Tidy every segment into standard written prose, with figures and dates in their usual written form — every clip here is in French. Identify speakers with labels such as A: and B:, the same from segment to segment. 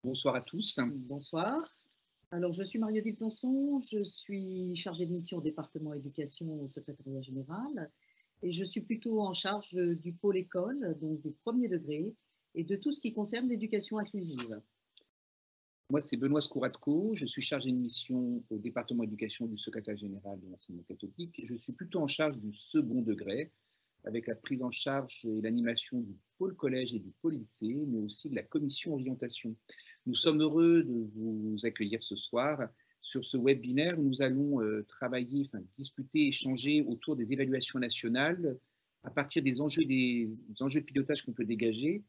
A: Bonsoir à tous.
B: Bonsoir. Alors, je suis Marie-Odile Plançon, je suis chargée de mission au département éducation au secrétariat général et je suis plutôt en charge du pôle école, donc du premier degré, et de tout ce qui concerne l'éducation inclusive.
A: Moi, c'est Benoît Skouratko. Je suis chargé de mission au département éducation du secrétaire général de l'enseignement catholique. Je suis plutôt en charge du second degré, avec la prise en charge et l'animation du pôle collège et du pôle lycée, mais aussi de la commission orientation. Nous sommes heureux de vous accueillir ce soir sur ce webinaire où nous allons travailler, discuter, échanger autour des évaluations nationales à partir des enjeux de pilotage qu'on peut dégager.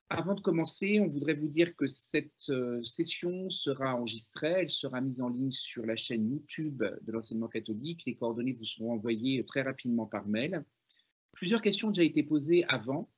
A: Avant de commencer, on voudrait vous dire que cette session sera enregistrée, elle sera mise en ligne sur la chaîne YouTube de l'enseignement catholique. Les coordonnées vous seront envoyées très rapidement par mail. Plusieurs questions ont déjà été posées avant,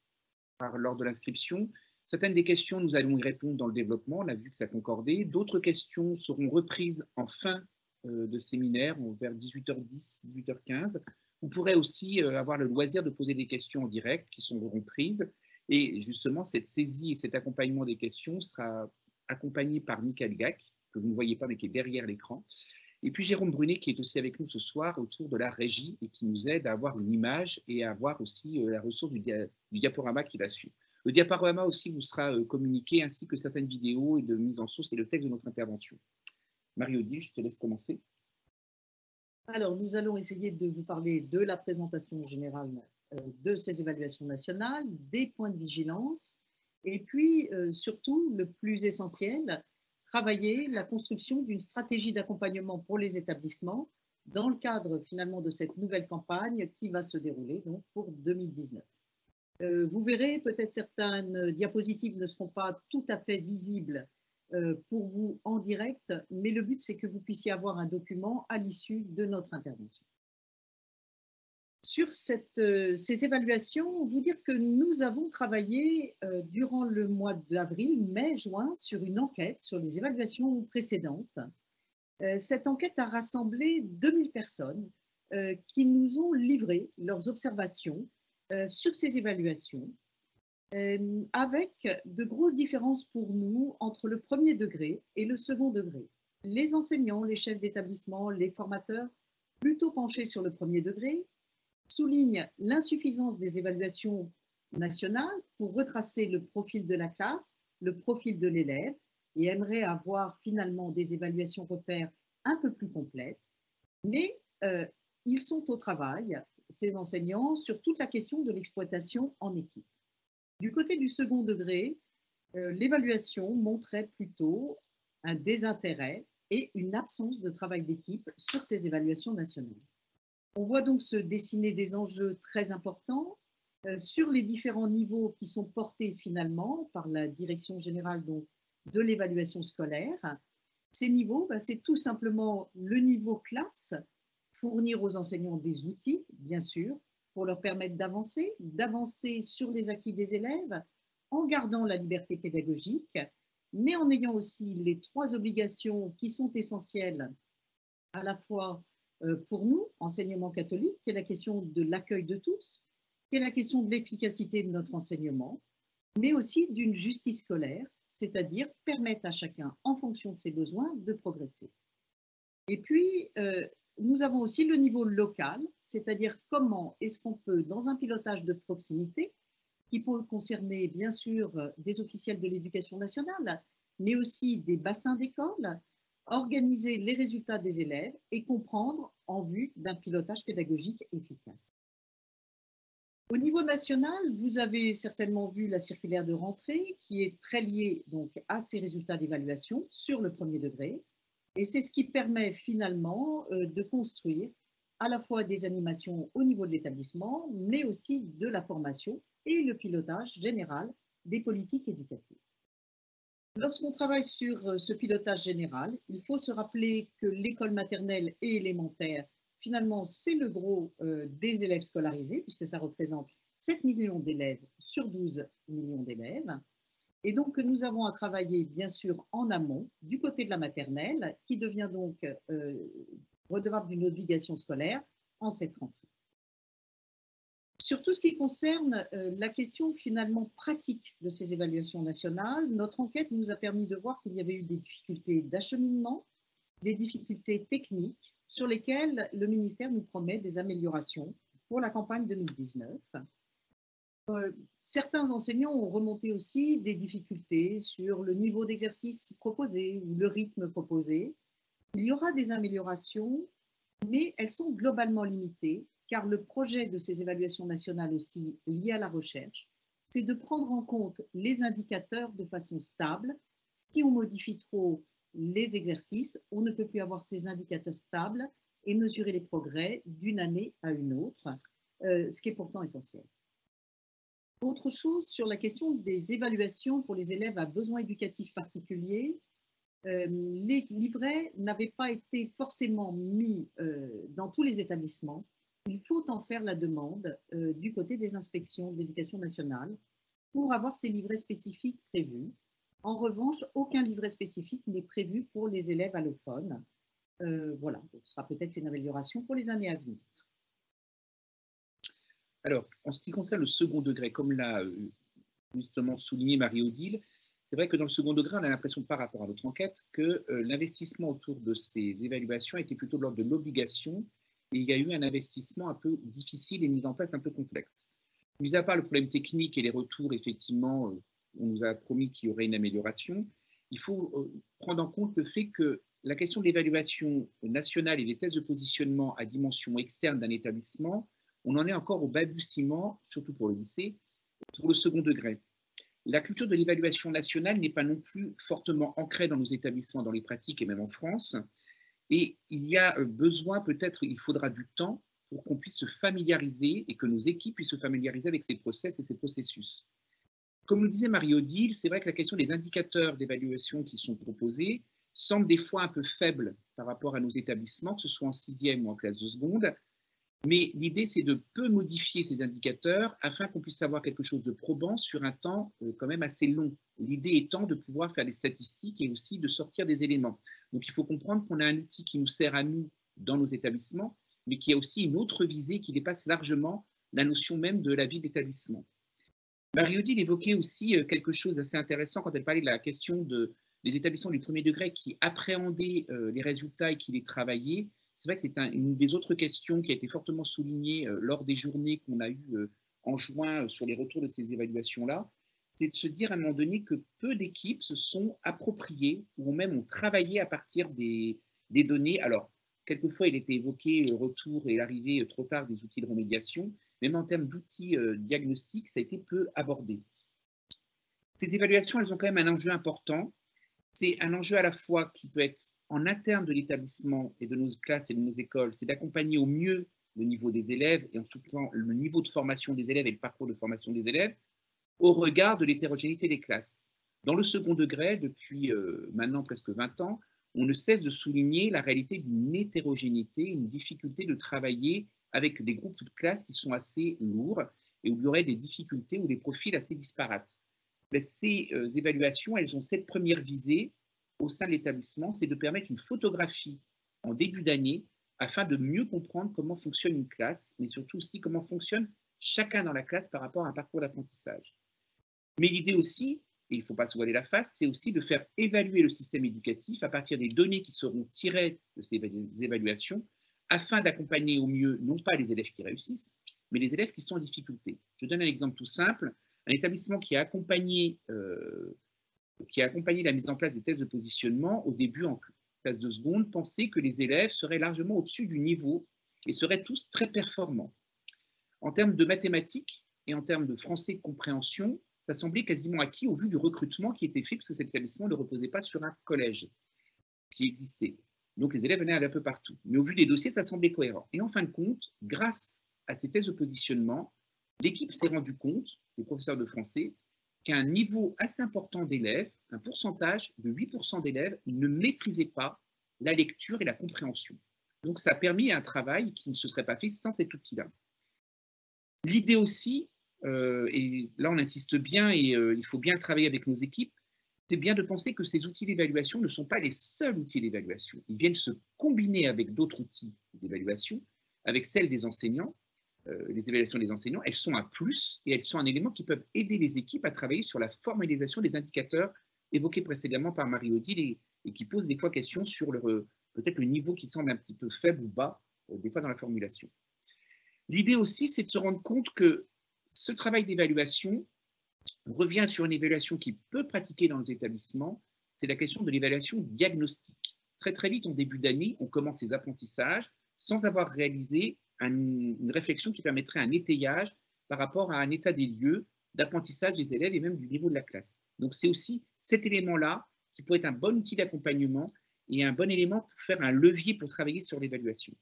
A: lors de l'inscription. Certaines des questions, nous allons y répondre dans le développement, on a vu que ça concordait. D'autres questions seront reprises en fin de séminaire, vers 18h10, 18h15. Vous pourrez aussi avoir le loisir de poser des questions en direct qui seront prises. Et justement, cette saisie et cet accompagnement des questions sera accompagné par Michael Gac, que vous ne voyez pas mais qui est derrière l'écran. Et puis Jérôme Brunet qui est aussi avec nous ce soir autour de la régie et qui nous aide à avoir une image et à avoir aussi la ressource du diaporama qui va suivre. Le diaporama aussi vous sera communiqué ainsi que certaines vidéos et de mise en source et le texte de notre intervention. Marie-Odile, je te laisse commencer.
B: Alors, nous allons essayer de vous parler de la présentation générale de ces évaluations nationales, des points de vigilance, et puis surtout, le plus essentiel, travailler la construction d'une stratégie d'accompagnement pour les établissements dans le cadre finalement de cette nouvelle campagne qui va se dérouler donc pour 2019. Vous verrez, peut-être certaines diapositives ne seront pas tout à fait visibles pour vous en direct, mais le but, c'est que vous puissiez avoir un document à l'issue de notre intervention. Sur ces évaluations, vous dire que nous avons travaillé durant le mois d'avril, mai, juin, sur une enquête sur les évaluations précédentes. Cette enquête a rassemblé 2000 personnes qui nous ont livré leurs observations sur ces évaluations, avec de grosses différences pour nous entre le premier degré et le second degré. Les enseignants, les chefs d'établissement, les formateurs, plutôt penchés sur le premier degré, soulignent l'insuffisance des évaluations nationales pour retracer le profil de la classe, le profil de l'élève, et aimeraient avoir finalement des évaluations repères un peu plus complètes. Mais ils sont au travail, ces enseignants, sur toute la question de l'exploitation en équipe. Du côté du second degré, l'évaluation montrait plutôt un désintérêt et une absence de travail d'équipe sur ces évaluations nationales. On voit donc se dessiner des enjeux très importants sur les différents niveaux qui sont portés finalement par la direction générale donc, de l'évaluation scolaire. Ces niveaux, c'est tout simplement le niveau classe, fournir aux enseignants des outils, bien sûr, pour leur permettre d'avancer sur les acquis des élèves en gardant la liberté pédagogique, mais en ayant aussi les trois obligations qui sont essentielles à la fois pour nous, enseignement catholique, qui est la question de l'accueil de tous, qui est la question de l'efficacité de notre enseignement, mais aussi d'une justice scolaire, c'est-à-dire permettre à chacun, en fonction de ses besoins, de progresser. Et puis, nous avons aussi le niveau local, c'est-à-dire comment est-ce qu'on peut, dans un pilotage de proximité, qui peut concerner bien sûr des officiels de l'éducation nationale, mais aussi des bassins d'école, organiser les résultats des élèves et comprendre en vue d'un pilotage pédagogique efficace. Au niveau national, vous avez certainement vu la circulaire de rentrée qui est très liée donc à ces résultats d'évaluation sur le premier degré. Et c'est ce qui permet finalement de construire à la fois des animations au niveau de l'établissement, mais aussi de la formation et le pilotage général des politiques éducatives. Lorsqu'on travaille sur ce pilotage général, il faut se rappeler que l'école maternelle et élémentaire, finalement, c'est le gros des élèves scolarisés, puisque ça représente 7 millions d'élèves sur 12 millions d'élèves. Et donc, nous avons à travailler, bien sûr, en amont, du côté de la maternelle, qui devient donc redevable d'une obligation scolaire en cette rentrée. Sur tout ce qui concerne la question finalement pratique de ces évaluations nationales, notre enquête nous a permis de voir qu'il y avait eu des difficultés d'acheminement, des difficultés techniques sur lesquelles le ministère nous promet des améliorations pour la campagne 2019. Certains enseignants ont remonté aussi des difficultés sur le niveau d'exercice proposé ou le rythme proposé. Il y aura des améliorations, mais elles sont globalement limitées, car le projet de ces évaluations nationales aussi liées à la recherche, c'est de prendre en compte les indicateurs de façon stable. Si on modifie trop les exercices, on ne peut plus avoir ces indicateurs stables et mesurer les progrès d'une année à une autre, ce qui est pourtant essentiel. Autre chose sur la question des évaluations pour les élèves à besoins éducatifs particuliers, les livrets n'avaient pas été forcément mis dans tous les établissements. Il faut en faire la demande du côté des inspections de l'éducation nationale pour avoir ces livrets spécifiques prévus. En revanche, aucun livret spécifique n'est prévu pour les élèves allophones. Voilà, ce sera peut-être une amélioration pour les années à venir.
A: Alors, en ce qui concerne le second degré, comme l'a justement souligné Marie-Odile, c'est vrai que dans le second degré, on a l'impression par rapport à notre enquête que l'investissement autour de ces évaluations était plutôt de l'ordre de l'obligation et il y a eu un investissement un peu difficile et mis en place un peu complexe. Mis à part le problème technique et les retours, effectivement, on nous a promis qu'il y aurait une amélioration, il faut prendre en compte le fait que la question de l'évaluation nationale et des tests de positionnement à dimension externe d'un établissement, on en est encore au balbutiement, surtout pour le lycée, pour le second degré. La culture de l'évaluation nationale n'est pas non plus fortement ancrée dans nos établissements, dans les pratiques et même en France. Et il y a besoin, peut-être, il faudra du temps pour qu'on puisse se familiariser et que nos équipes puissent se familiariser avec ces process et ces processus. Comme le disait Marie-Odile, c'est vrai que la question des indicateurs d'évaluation qui sont proposés semble des fois un peu faible par rapport à nos établissements, que ce soit en 6e ou en classe de seconde. Mais l'idée, c'est de peu modifier ces indicateurs afin qu'on puisse avoir quelque chose de probant sur un temps quand même assez long. L'idée étant de pouvoir faire des statistiques et aussi de sortir des éléments. Donc, il faut comprendre qu'on a un outil qui nous sert à nous dans nos établissements, mais qui a aussi une autre visée qui dépasse largement la notion même de la vie d'établissement. Marie-Odile évoquait aussi quelque chose d'assez intéressant quand elle parlait de la question des établissements du premier degré qui appréhendaient les résultats et qui les travaillaient. C'est vrai que c'est une des autres questions qui a été fortement soulignée lors des journées qu'on a eues en juin sur les retours de ces évaluations-là, c'est de se dire à un moment donné que peu d'équipes se sont appropriées ou même ont travaillé à partir des données. Alors, quelquefois, il était évoqué le retour et l'arrivée trop tard des outils de remédiation, même en termes d'outils diagnostiques, ça a été peu abordé. Ces évaluations, elles ont quand même un enjeu important. C'est un enjeu à la fois qui peut être en interne de l'établissement et de nos classes et de nos écoles, c'est d'accompagner au mieux le niveau des élèves et en soutenant le niveau de formation des élèves et le parcours de formation des élèves au regard de l'hétérogénéité des classes. Dans le second degré, depuis maintenant presque 20 ans, on ne cesse de souligner la réalité d'une hétérogénéité, une difficulté de travailler avec des groupes de classes qui sont assez lourds et où il y aurait des difficultés ou des profils assez disparates. Mais ces évaluations, elles ont cette première visée au sein de l'établissement, c'est de permettre une photographie en début d'année afin de mieux comprendre comment fonctionne une classe, mais surtout aussi comment fonctionne chacun dans la classe par rapport à un parcours d'apprentissage. Mais l'idée aussi, et il ne faut pas se voiler la face, c'est aussi de faire évaluer le système éducatif à partir des données qui seront tirées de ces évaluations afin d'accompagner au mieux non pas les élèves qui réussissent, mais les élèves qui sont en difficulté. Je donne un exemple tout simple. Un établissement qui a accompagné la mise en place des tests de positionnement au début en classe de seconde pensait que les élèves seraient largement au-dessus du niveau et seraient tous très performants. En termes de mathématiques et en termes de français de compréhension, ça semblait quasiment acquis au vu du recrutement qui était fait, puisque cet établissement ne reposait pas sur un collège qui existait. Donc les élèves venaient un peu partout. Mais au vu des dossiers, ça semblait cohérent. Et en fin de compte, grâce à ces tests de positionnement, l'équipe s'est rendue compte, les professeurs de français, qu'un niveau assez important d'élèves, un pourcentage de 8% d'élèves, ne maîtrisaient pas la lecture et la compréhension. Donc ça a permis un travail qui ne se serait pas fait sans cet outil-là. L'idée aussi, et là on insiste bien et il faut bien travailler avec nos équipes, c'est bien de penser que ces outils d'évaluation ne sont pas les seuls outils d'évaluation. Ils viennent se combiner avec d'autres outils d'évaluation, avec celles des enseignants, les évaluations des enseignants, elles sont un plus et elles sont un élément qui peut aider les équipes à travailler sur la formalisation des indicateurs évoqués précédemment par Marie-Odile et qui posent des fois question sur peut-être le niveau qui semble un petit peu faible ou bas, des fois dans la formulation. L'idée aussi, c'est de se rendre compte que ce travail d'évaluation revient sur une évaluation qui peut pratiquer dans les établissements, c'est la question de l'évaluation diagnostique. Très très vite, en début d'année, on commence ces apprentissages sans avoir réalisé une réflexion qui permettrait un étayage par rapport à un état des lieux d'apprentissage des élèves et même du niveau de la classe. Donc c'est aussi cet élément-là qui peut être un bon outil d'accompagnement et un bon élément pour faire un levier pour travailler sur l'évaluation.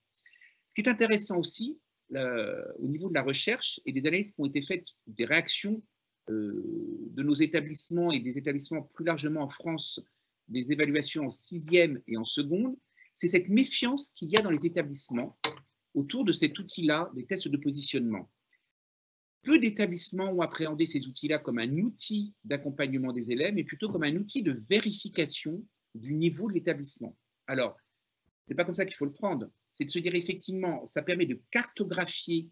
A: Ce qui est intéressant aussi, au niveau de la recherche et des analyses qui ont été faites, des réactions de nos établissements et des établissements plus largement en France, des évaluations en 6e et en seconde, c'est cette méfiance qu'il y a dans les établissements autour de cet outil-là, des tests de positionnement. Peu d'établissements ont appréhendé ces outils-là comme un outil d'accompagnement des élèves, mais plutôt comme un outil de vérification du niveau de l'établissement. Alors, ce n'est pas comme ça qu'il faut le prendre, c'est de se dire effectivement, ça permet de cartographier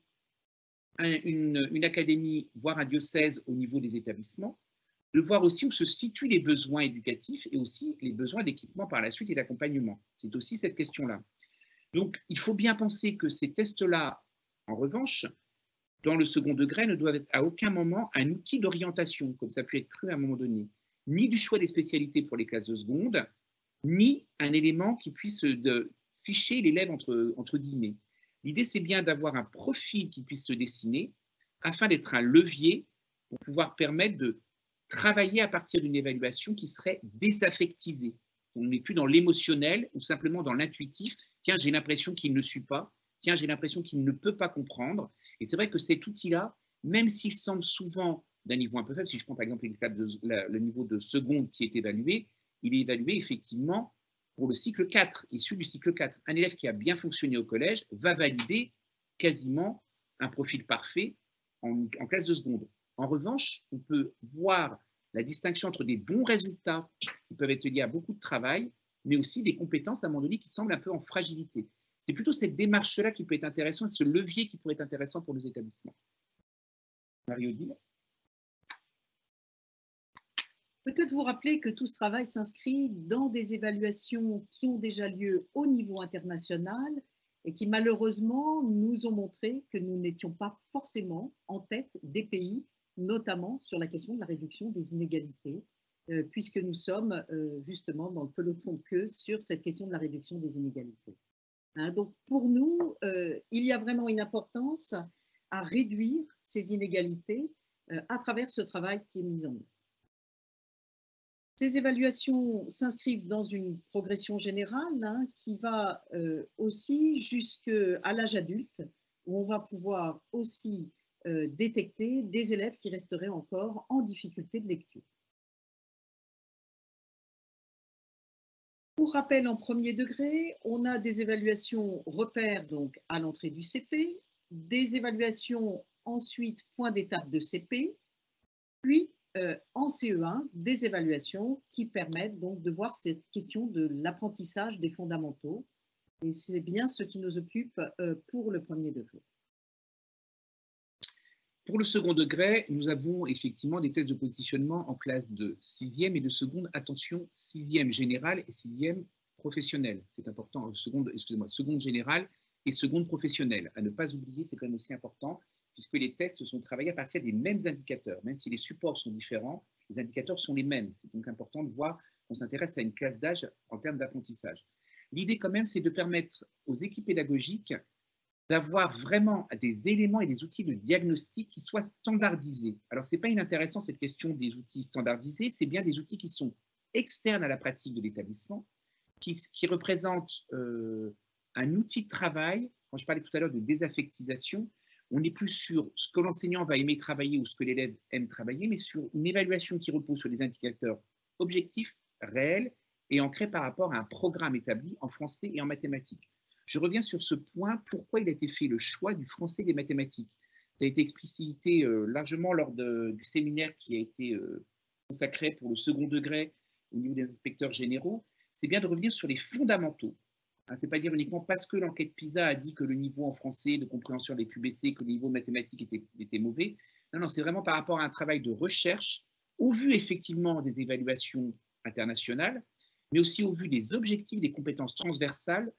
A: une académie, voire un diocèse au niveau des établissements, de voir aussi où se situent les besoins éducatifs et aussi les besoins d'équipement par la suite et d'accompagnement. C'est aussi cette question-là. Donc, il faut bien penser que ces tests-là, en revanche, dans le second degré, ne doivent être à aucun moment un outil d'orientation, comme ça a pu être cru à un moment donné, ni du choix des spécialités pour les classes de seconde, ni un élément qui puisse ficher l'élève entre guillemets. L'idée, c'est bien d'avoir un profil qui puisse se dessiner afin d'être un levier pour pouvoir permettre de travailler à partir d'une évaluation qui serait désaffectisée. On n'est plus dans l'émotionnel ou simplement dans l'intuitif. Tiens, j'ai l'impression qu'il ne suit pas. Tiens, j'ai l'impression qu'il ne peut pas comprendre. Et c'est vrai que cet outil-là, même s'il semble souvent d'un niveau un peu faible, si je prends par exemple le niveau de seconde qui est évalué, il est évalué effectivement pour le cycle 4, issu du cycle 4. Un élève qui a bien fonctionné au collège va valider quasiment un profil parfait en classe de seconde. En revanche, on peut voir la distinction entre des bons résultats qui peuvent être liés à beaucoup de travail, mais aussi des compétences à un moment donné qui semblent un peu en fragilité. C'est plutôt cette démarche-là qui peut être intéressante, ce levier qui pourrait être intéressant pour nos établissements. Marie-Odile ?
B: Peut-être vous rappeler que tout ce travail s'inscrit dans des évaluations qui ont déjà lieu au niveau international et qui malheureusement nous ont montré que nous n'étions pas forcément en tête des pays, notamment sur la question de la réduction des inégalités, puisque nous sommes justement dans le peloton de queue sur cette question de la réduction des inégalités. Hein, donc pour nous, il y a vraiment une importance à réduire ces inégalités à travers ce travail qui est mis en œuvre. Ces évaluations s'inscrivent dans une progression générale hein, qui va aussi jusqu'à l'âge adulte, où on va pouvoir aussi détecter des élèves qui resteraient encore en difficulté de lecture. Pour rappel, en premier degré, on a des évaluations repères donc à l'entrée du CP, des évaluations ensuite point d'étape de CP, puis en CE1, des évaluations qui permettent donc de voir cette question de l'apprentissage des fondamentaux. Et c'est bien ce qui nous occupe pour le premier degré.
A: Pour le second degré, nous avons effectivement des tests de positionnement en classe de 6e et de seconde. Attention, 6e générale et 6e professionnelle. C'est important, seconde générale et seconde professionnelle. À ne pas oublier, c'est quand même aussi important, puisque les tests sont travaillés à partir des mêmes indicateurs. Même si les supports sont différents, les indicateurs sont les mêmes. C'est donc important de voir qu'on s'intéresse à une classe d'âge en termes d'apprentissage. L'idée quand même, c'est de permettre aux équipes pédagogiques d'avoir vraiment des éléments et des outils de diagnostic qui soient standardisés. Alors, ce n'est pas inintéressant cette question des outils standardisés, c'est bien des outils qui sont externes à la pratique de l'établissement, qui représentent un outil de travail. Quand je parlais tout à l'heure de désaffectisation, on n'est plus sur ce que l'enseignant va aimer travailler ou ce que l'élève aime travailler, mais sur une évaluation qui repose sur des indicateurs objectifs, réels et ancrés par rapport à un programme établi en français et en mathématiques. Je reviens sur ce point, pourquoi il a été fait le choix du français et des mathématiques. Ça a été explicité largement lors du séminaire qui a été consacré pour le second degré au niveau des inspecteurs généraux. C'est bien de revenir sur les fondamentaux. Hein, c'est pas dire uniquement parce que l'enquête PISA a dit que le niveau en français de compréhension avait pu baisser, que le niveau mathématique était mauvais. Non, non, c'est vraiment par rapport à un travail de recherche, au vu effectivement des évaluations internationales, mais aussi au vu des objectifs, des compétences transversales,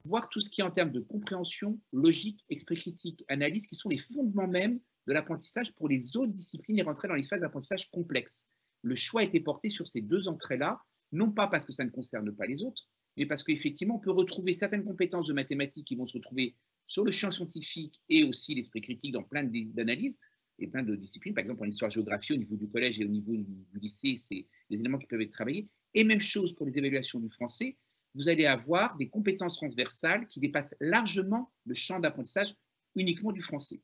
A: voir tout ce qui est en termes de compréhension, logique, esprit critique, analyse, qui sont les fondements même de l'apprentissage pour les autres disciplines et rentrer dans les phases d'apprentissage complexes. Le choix a été porté sur ces deux entrées-là, non pas parce que ça ne concerne pas les autres, mais parce qu'effectivement, on peut retrouver certaines compétences de mathématiques qui vont se retrouver sur le champ scientifique et aussi l'esprit critique dans plein d'analyses et plein de disciplines. Par exemple, en histoire-géographie, au niveau du collège et au niveau du lycée, c'est des éléments qui peuvent être travaillés. Et même chose pour les évaluations du français, vous allez avoir des compétences transversales qui dépassent largement le champ d'apprentissage uniquement du français.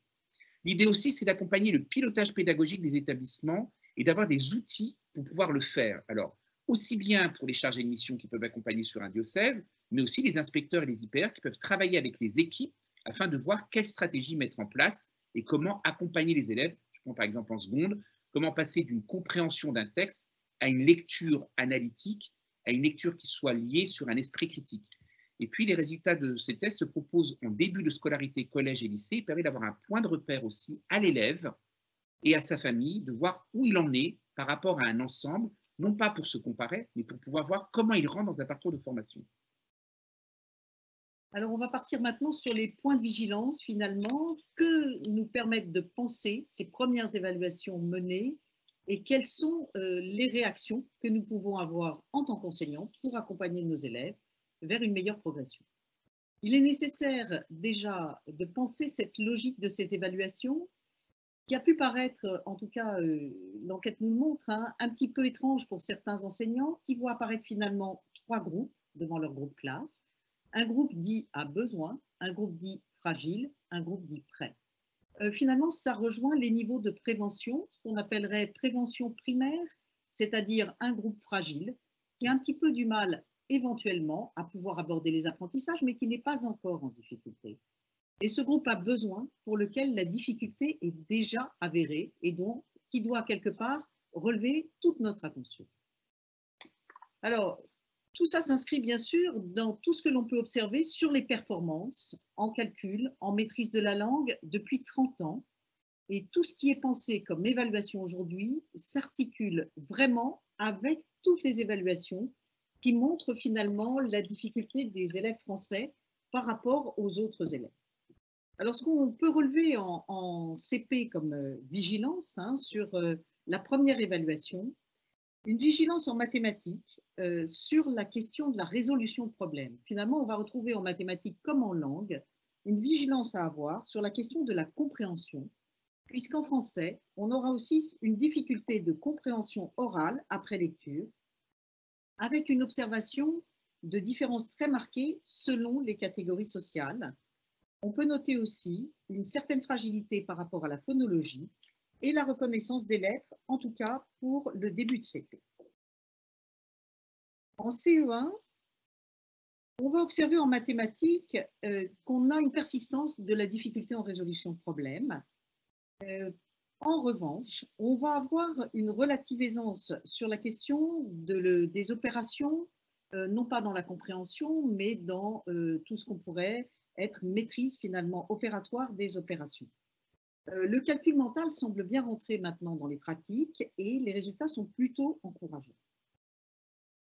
A: L'idée aussi, c'est d'accompagner le pilotage pédagogique des établissements et d'avoir des outils pour pouvoir le faire. Alors, aussi bien pour les chargés de mission qui peuvent accompagner sur un diocèse, mais aussi les inspecteurs et les IPR qui peuvent travailler avec les équipes afin de voir quelle stratégie mettre en place et comment accompagner les élèves. Je prends par exemple en seconde, comment passer d'une compréhension d'un texte à une lecture analytique, à une lecture qui soit liée sur un esprit critique. Et puis, les résultats de ces tests se proposent en début de scolarité collège et lycée, permet d'avoir un point de repère aussi à l'élève et à sa famille, de voir où il en est par rapport à un ensemble, non pas pour se comparer, mais pour pouvoir voir comment il rentre dans un parcours de formation.
B: Alors, on va partir maintenant sur les points de vigilance, finalement, que nous permettent de penser ces premières évaluations menées et quelles sont les réactions que nous pouvons avoir en tant qu'enseignants pour accompagner nos élèves vers une meilleure progression. Il est nécessaire déjà de penser cette logique de ces évaluations qui a pu paraître, en tout cas l'enquête nous le montre, hein, un petit peu étrange pour certains enseignants qui voient apparaître finalement 3 groupes devant leur groupe classe. Un groupe dit à besoin, un groupe dit fragile, un groupe dit prêt. Finalement, ça rejoint les niveaux de prévention, ce qu'on appellerait prévention primaire, c'est-à-dire un groupe fragile qui a un petit peu du mal éventuellement à pouvoir aborder les apprentissages, mais qui n'est pas encore en difficulté. Et ce groupe a besoin pour lequel la difficulté est déjà avérée et donc qui doit quelque part relever toute notre attention. Alors, tout ça s'inscrit bien sûr dans tout ce que l'on peut observer sur les performances en calcul, en maîtrise de la langue depuis 30 ans. Et tout ce qui est pensé comme évaluation aujourd'hui s'articule vraiment avec toutes les évaluations qui montrent finalement la difficulté des élèves français par rapport aux autres élèves. Alors, ce qu'on peut relever en CP comme vigilance hein, sur la première évaluation, une vigilance en mathématiques sur la question de la résolution de problèmes. Finalement, on va retrouver en mathématiques comme en langue une vigilance à avoir sur la question de la compréhension, puisqu'en français, on aura aussi une difficulté de compréhension orale après lecture, avec une observation de différences très marquées selon les catégories sociales. On peut noter aussi une certaine fragilité par rapport à la phonologie et la reconnaissance des lettres, en tout cas pour le début de CP. En CE1, on va observer en mathématiques qu'on a une persistance de la difficulté en résolution de problèmes. En revanche, on va avoir une relative aisance sur la question des opérations, non pas dans la compréhension, mais dans tout ce qu'on pourrait être maîtrise finalement opératoire des opérations. Le calcul mental semble bien rentrer maintenant dans les pratiques et les résultats sont plutôt encourageants.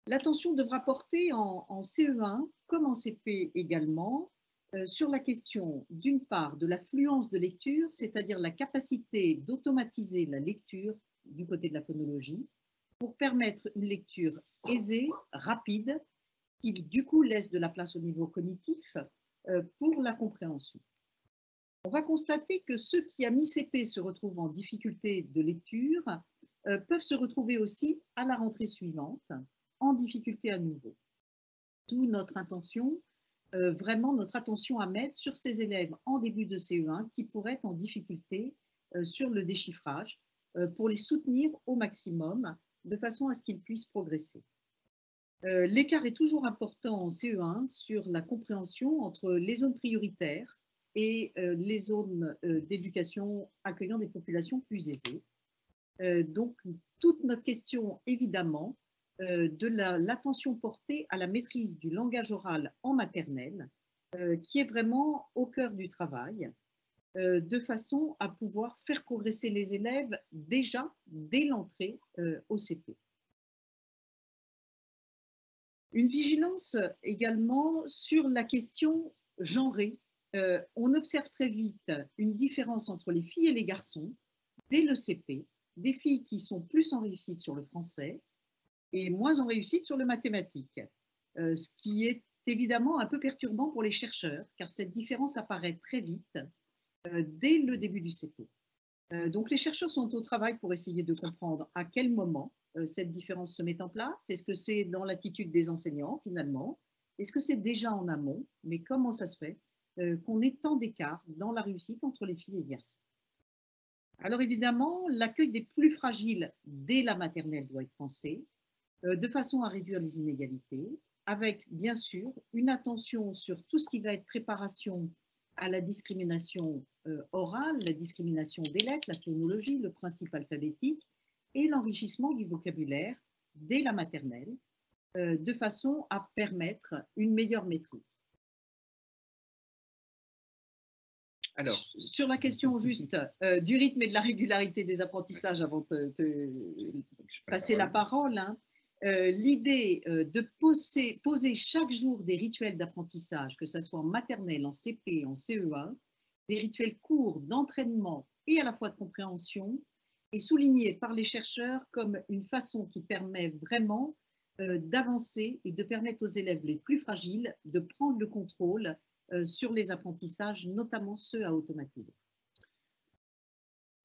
B: L'attention devra porter en CE1 comme en CP également sur la question d'une part de la fluence de lecture, c'est-à-dire la capacité d'automatiser la lecture du côté de la phonologie pour permettre une lecture aisée, rapide, qui du coup laisse de la place au niveau cognitif pour la compréhension. On va constater que ceux qui à mi-CP se retrouvent en difficulté de lecture peuvent se retrouver aussi à la rentrée suivante en difficulté à nouveau. D'où notre intention, vraiment notre attention à mettre sur ces élèves en début de CE1 qui pourraient être en difficulté sur le déchiffrage pour les soutenir au maximum de façon à ce qu'ils puissent progresser. L'écart est toujours important en CE1 sur la compréhension entre les zones prioritaires et les zones d'éducation accueillant des populations plus aisées. Donc, toute notre question, évidemment, de l'attention portée à la maîtrise du langage oral en maternelle, qui est vraiment au cœur du travail, de façon à pouvoir faire progresser les élèves déjà dès l'entrée au CP. Une vigilance également sur la question genrée. On observe très vite une différence entre les filles et les garçons dès le CP, des filles qui sont plus en réussite sur le français et moins en réussite sur le mathématique, ce qui est évidemment un peu perturbant pour les chercheurs, car cette différence apparaît très vite dès le début du CP. Donc les chercheurs sont au travail pour essayer de comprendre à quel moment cette différence se met en place. Est-ce que c'est dans l'attitude des enseignants finalement? Est-ce que c'est déjà en amont? Mais comment ça se fait qu'on ait tant d'écart dans la réussite entre les filles et les garçons? Alors évidemment, l'accueil des plus fragiles dès la maternelle doit être pensé de façon à réduire les inégalités, avec bien sûr une attention sur tout ce qui va être préparation à la discrimination orale, la discrimination des lettres, la phonologie, le principe alphabétique et l'enrichissement du vocabulaire dès la maternelle, de façon à permettre une meilleure maîtrise. Alors, sur la question juste du rythme et de la régularité des apprentissages, avant de passer la parole, hein, l'idée de poser chaque jour des rituels d'apprentissage, que ce soit en maternelle, en CP, en CE1, des rituels courts d'entraînement et à la fois de compréhension, est soulignée par les chercheurs comme une façon qui permet vraiment d'avancer et de permettre aux élèves les plus fragiles de prendre le contrôle sur les apprentissages, notamment ceux à automatiser.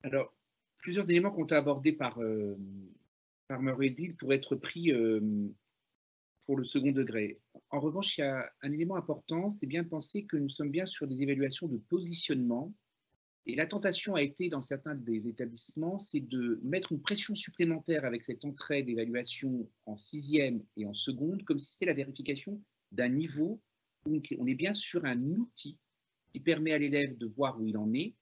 A: Alors, plusieurs éléments qui ont été abordés par Meredith pour être pris pour le second degré. En revanche, il y a un élément important, c'est bien de penser que nous sommes bien sur des évaluations de positionnement. Et la tentation a été, dans certains des établissements, c'est de mettre une pression supplémentaire avec cette entrée d'évaluation en 6e et en seconde, comme si c'était la vérification d'un niveau. Donc, on est bien sur un outil qui permet à l'élève de voir où il en est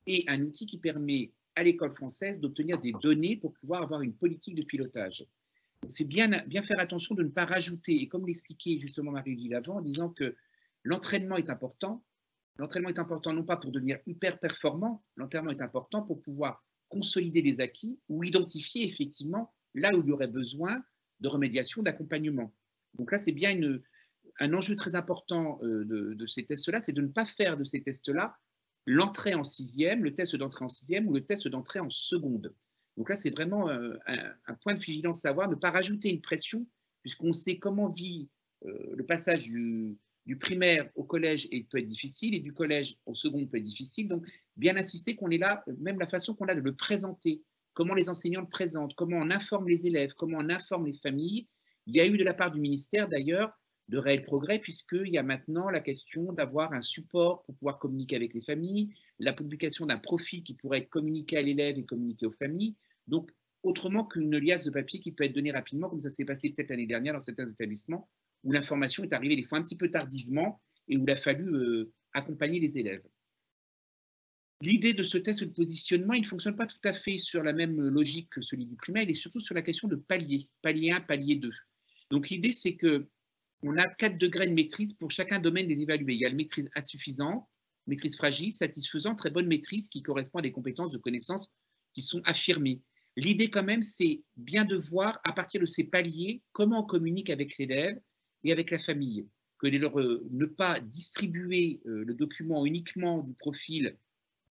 A: et un outil qui permet à l'école française d'obtenir des données pour pouvoir avoir une politique de pilotage. C'est bien faire attention de ne pas rajouter, et comme l'expliquait justement Marie-Lille avant, en disant que l'entraînement est important. L'entraînement est important non pas pour devenir hyper performant, l'entraînement est important pour pouvoir consolider les acquis ou identifier effectivement là où il y aurait besoin de remédiation, d'accompagnement. Donc là, c'est bien un enjeu très important de ces tests-là, c'est de ne pas faire de ces tests-là l'entrée en 6e, le test d'entrée en 6e ou le test d'entrée en seconde. Donc là, c'est vraiment un point de vigilance à avoir, ne pas rajouter une pression, puisqu'on sait comment vit le passage du primaire au collège et peut être difficile, et du collège au second peut être difficile. Donc, bien insister qu'on est là, même la façon qu'on a de le présenter, comment les enseignants le présentent, comment on informe les élèves, comment on informe les familles. Il y a eu de la part du ministère, d'ailleurs, de réels progrès, puisqu'il y a maintenant la question d'avoir un support pour pouvoir communiquer avec les familles, la publication d'un profil qui pourrait être communiqué à l'élève et communiqué aux familles. Donc, autrement qu'une liasse de papier qui peut être donnée rapidement, comme ça s'est passé peut-être l'année dernière dans certains établissements, où l'information est arrivée des fois un petit peu tardivement et où il a fallu accompagner les élèves. L'idée de ce test de positionnement, il ne fonctionne pas tout à fait sur la même logique que celui du primaire, il est surtout sur la question de palier, palier 1, palier 2. Donc l'idée, c'est qu'on a 4 degrés de maîtrise pour chacun domaine des évalués. Il y a la maîtrise insuffisante, maîtrise fragile, satisfaisante, très bonne maîtrise qui correspond à des compétences de connaissances qui sont affirmées. L'idée quand même, c'est bien de voir à partir de ces paliers comment on communique avec l'élève et avec la famille, que ne pas distribuer le document uniquement du profil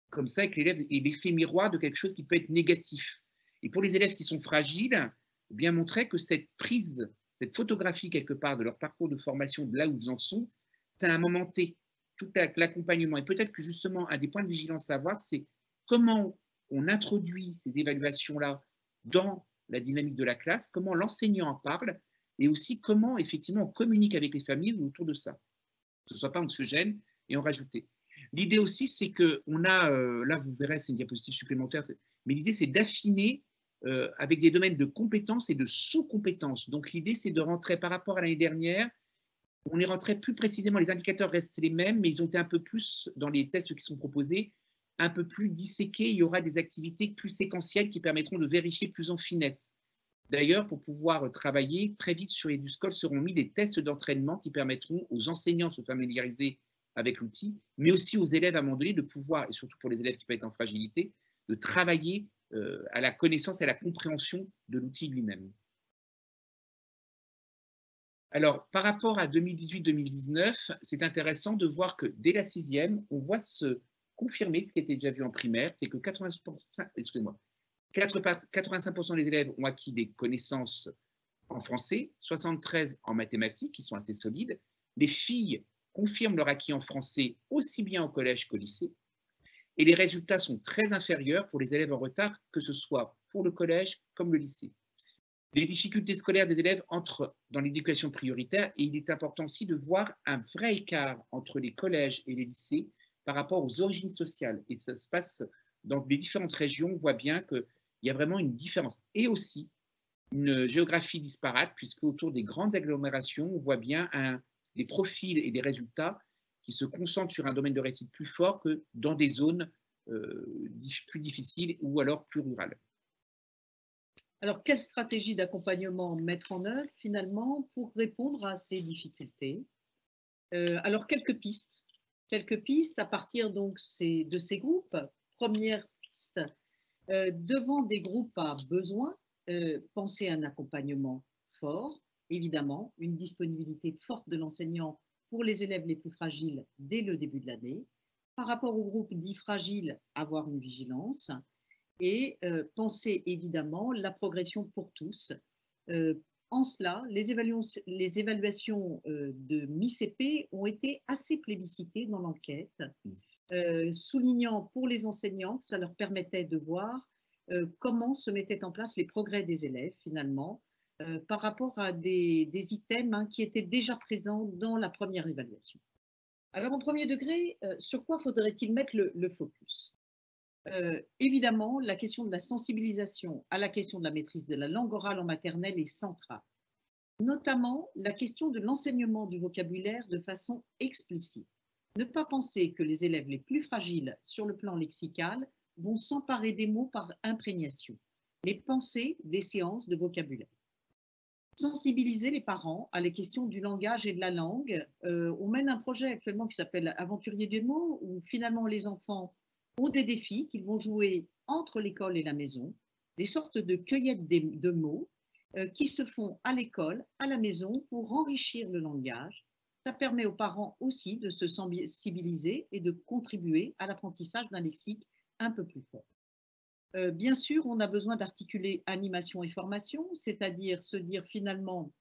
A: comme ça, que l'élève ait l'effet miroir de quelque chose qui peut être négatif. Et pour les élèves qui sont fragiles, bien montrer que cette prise, cette photographie quelque part de leur parcours de formation, de là où ils en sont, c'est un moment T, tout l'accompagnement. Et peut-être que justement, un des points de vigilance à avoir, c'est comment on introduit ces évaluations-là dans la dynamique de la classe, comment l'enseignant en parle, et aussi comment effectivement on communique avec les familles autour de ça. Que ce ne soit pas anxiogène et en rajouter. L'idée aussi, c'est qu'on a, là vous verrez, c'est une diapositive supplémentaire, mais l'idée c'est d'affiner avec des domaines de compétences et de sous-compétences. Donc l'idée c'est de rentrer par rapport à l'année dernière, on est rentré plus précisément, les indicateurs restent les mêmes, mais ils ont été un peu plus, dans les tests qui sont proposés, un peu plus disséqués, il y aura des activités plus séquentielles qui permettront de vérifier plus en finesse. D'ailleurs, pour pouvoir travailler, très vite sur Eduscol seront mis des tests d'entraînement qui permettront aux enseignants de se familiariser avec l'outil, mais aussi aux élèves à un moment donné de pouvoir, et surtout pour les élèves qui peuvent être en fragilité, de travailler à la connaissance et à la compréhension de l'outil lui-même. Alors, par rapport à 2018-2019, c'est intéressant de voir que dès la sixième, on voit se confirmer ce qui était déjà vu en primaire, c'est que 85% des élèves ont acquis des connaissances en français, 73 en mathématiques, qui sont assez solides. Les filles confirment leur acquis en français aussi bien au collège qu'au lycée. Et les résultats sont très inférieurs pour les élèves en retard, que ce soit pour le collège comme le lycée. Les difficultés scolaires des élèves entrent dans l'éducation prioritaire et il est important aussi de voir un vrai écart entre les collèges et les lycées par rapport aux origines sociales. Et ça se passe dans les différentes régions, on voit bien qu'il y a vraiment une différence. Et aussi une géographie disparate, puisque autour des grandes agglomérations, on voit bien des profils et des résultats qui se concentrent sur un domaine de réussite plus fort que dans des zones plus difficiles ou alors plus rurales.
B: Alors, quelle stratégie d'accompagnement mettre en œuvre finalement pour répondre à ces difficultés? Alors, quelques pistes. Quelques pistes à partir donc de ces groupes. Première piste, devant des groupes à besoin, penser à un accompagnement fort, évidemment, une disponibilité forte de l'enseignant pour les élèves les plus fragiles dès le début de l'année. Par rapport aux groupes dits fragiles, avoir une vigilance et penser évidemment la progression pour tous. En cela, les évaluations de mi-CP ont été assez plébiscitées dans l'enquête, soulignant pour les enseignants que ça leur permettait de voir comment se mettaient en place les progrès des élèves finalement par rapport à des items qui étaient déjà présents dans la première évaluation. Alors en premier degré, sur quoi faudrait-il mettre le focus? Évidemment, la question de la sensibilisation à la question de la maîtrise de la langue orale en maternelle est centrale, notamment la question de l'enseignement du vocabulaire de façon explicite. Ne pas penser que les élèves les plus fragiles sur le plan lexical vont s'emparer des mots par imprégnation, mais penser des séances de vocabulaire. Sensibiliser les parents à les questions du langage et de la langue. On mène un projet actuellement qui s'appelle Aventurier des mots, où finalement les enfants ont des défis qu'ils vont jouer entre l'école et la maison, des sortes de cueillettes de mots qui se font à l'école, à la maison, pour enrichir le langage. Ça permet aux parents aussi de se sensibiliser et de contribuer à l'apprentissage d'un lexique un peu plus fort. Bien sûr, on a besoin d'articuler animation et formation, c'est-à-dire se dire finalement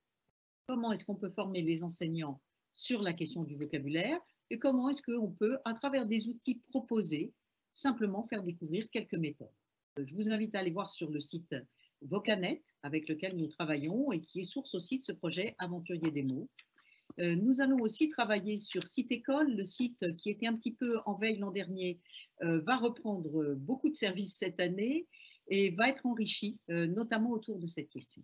B: comment est-ce qu'on peut former les enseignants sur la question du vocabulaire et comment est-ce qu'on peut, à travers des outils proposés, simplement faire découvrir quelques méthodes. Je vous invite à aller voir sur le site Vocanet, avec lequel nous travaillons et qui est source aussi de ce projet Aventurier des mots. Nous allons aussi travailler sur Site École, le site qui était un petit peu en veille l'an dernier va reprendre beaucoup de services cette année et va être enrichi, notamment autour de cette question.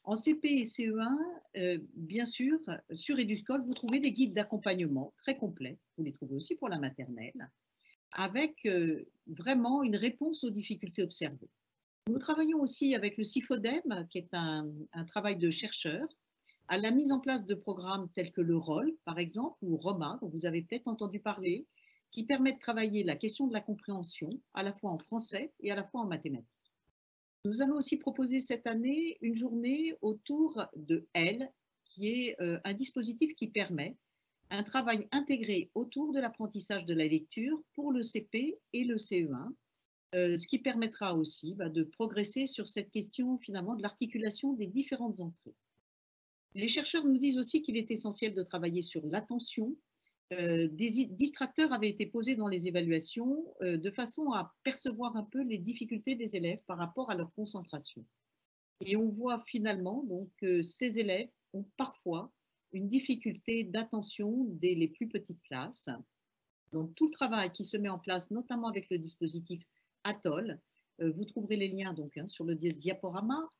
B: En CP et CE1, bien sûr, sur Eduscol, vous trouvez des guides d'accompagnement très complets, vous les trouvez aussi pour la maternelle, avec vraiment une réponse aux difficultés observées. Nous travaillons aussi avec le CIFODEM, qui est un travail de chercheurs, à la mise en place de programmes tels que le ROL, par exemple, ou ROMA, dont vous avez peut-être entendu parler, qui permettent de travailler la question de la compréhension, à la fois en français et à la fois en mathématiques. Nous allons aussi proposer cette année une journée autour de L, qui est un dispositif qui permet un travail intégré autour de l'apprentissage de la lecture pour le CP et le CE1, ce qui permettra aussi de progresser sur cette question finalement de l'articulation des différentes entrées. Les chercheurs nous disent aussi qu'il est essentiel de travailler sur l'attention. Des distracteurs avaient été posés dans les évaluations de façon à percevoir un peu les difficultés des élèves par rapport à leur concentration. Et on voit finalement donc, que ces élèves ont parfois une difficulté d'attention dès les plus petites classes. Donc tout le travail qui se met en place, notamment avec le dispositif Atoll, vous trouverez les liens donc, sur le diaporama,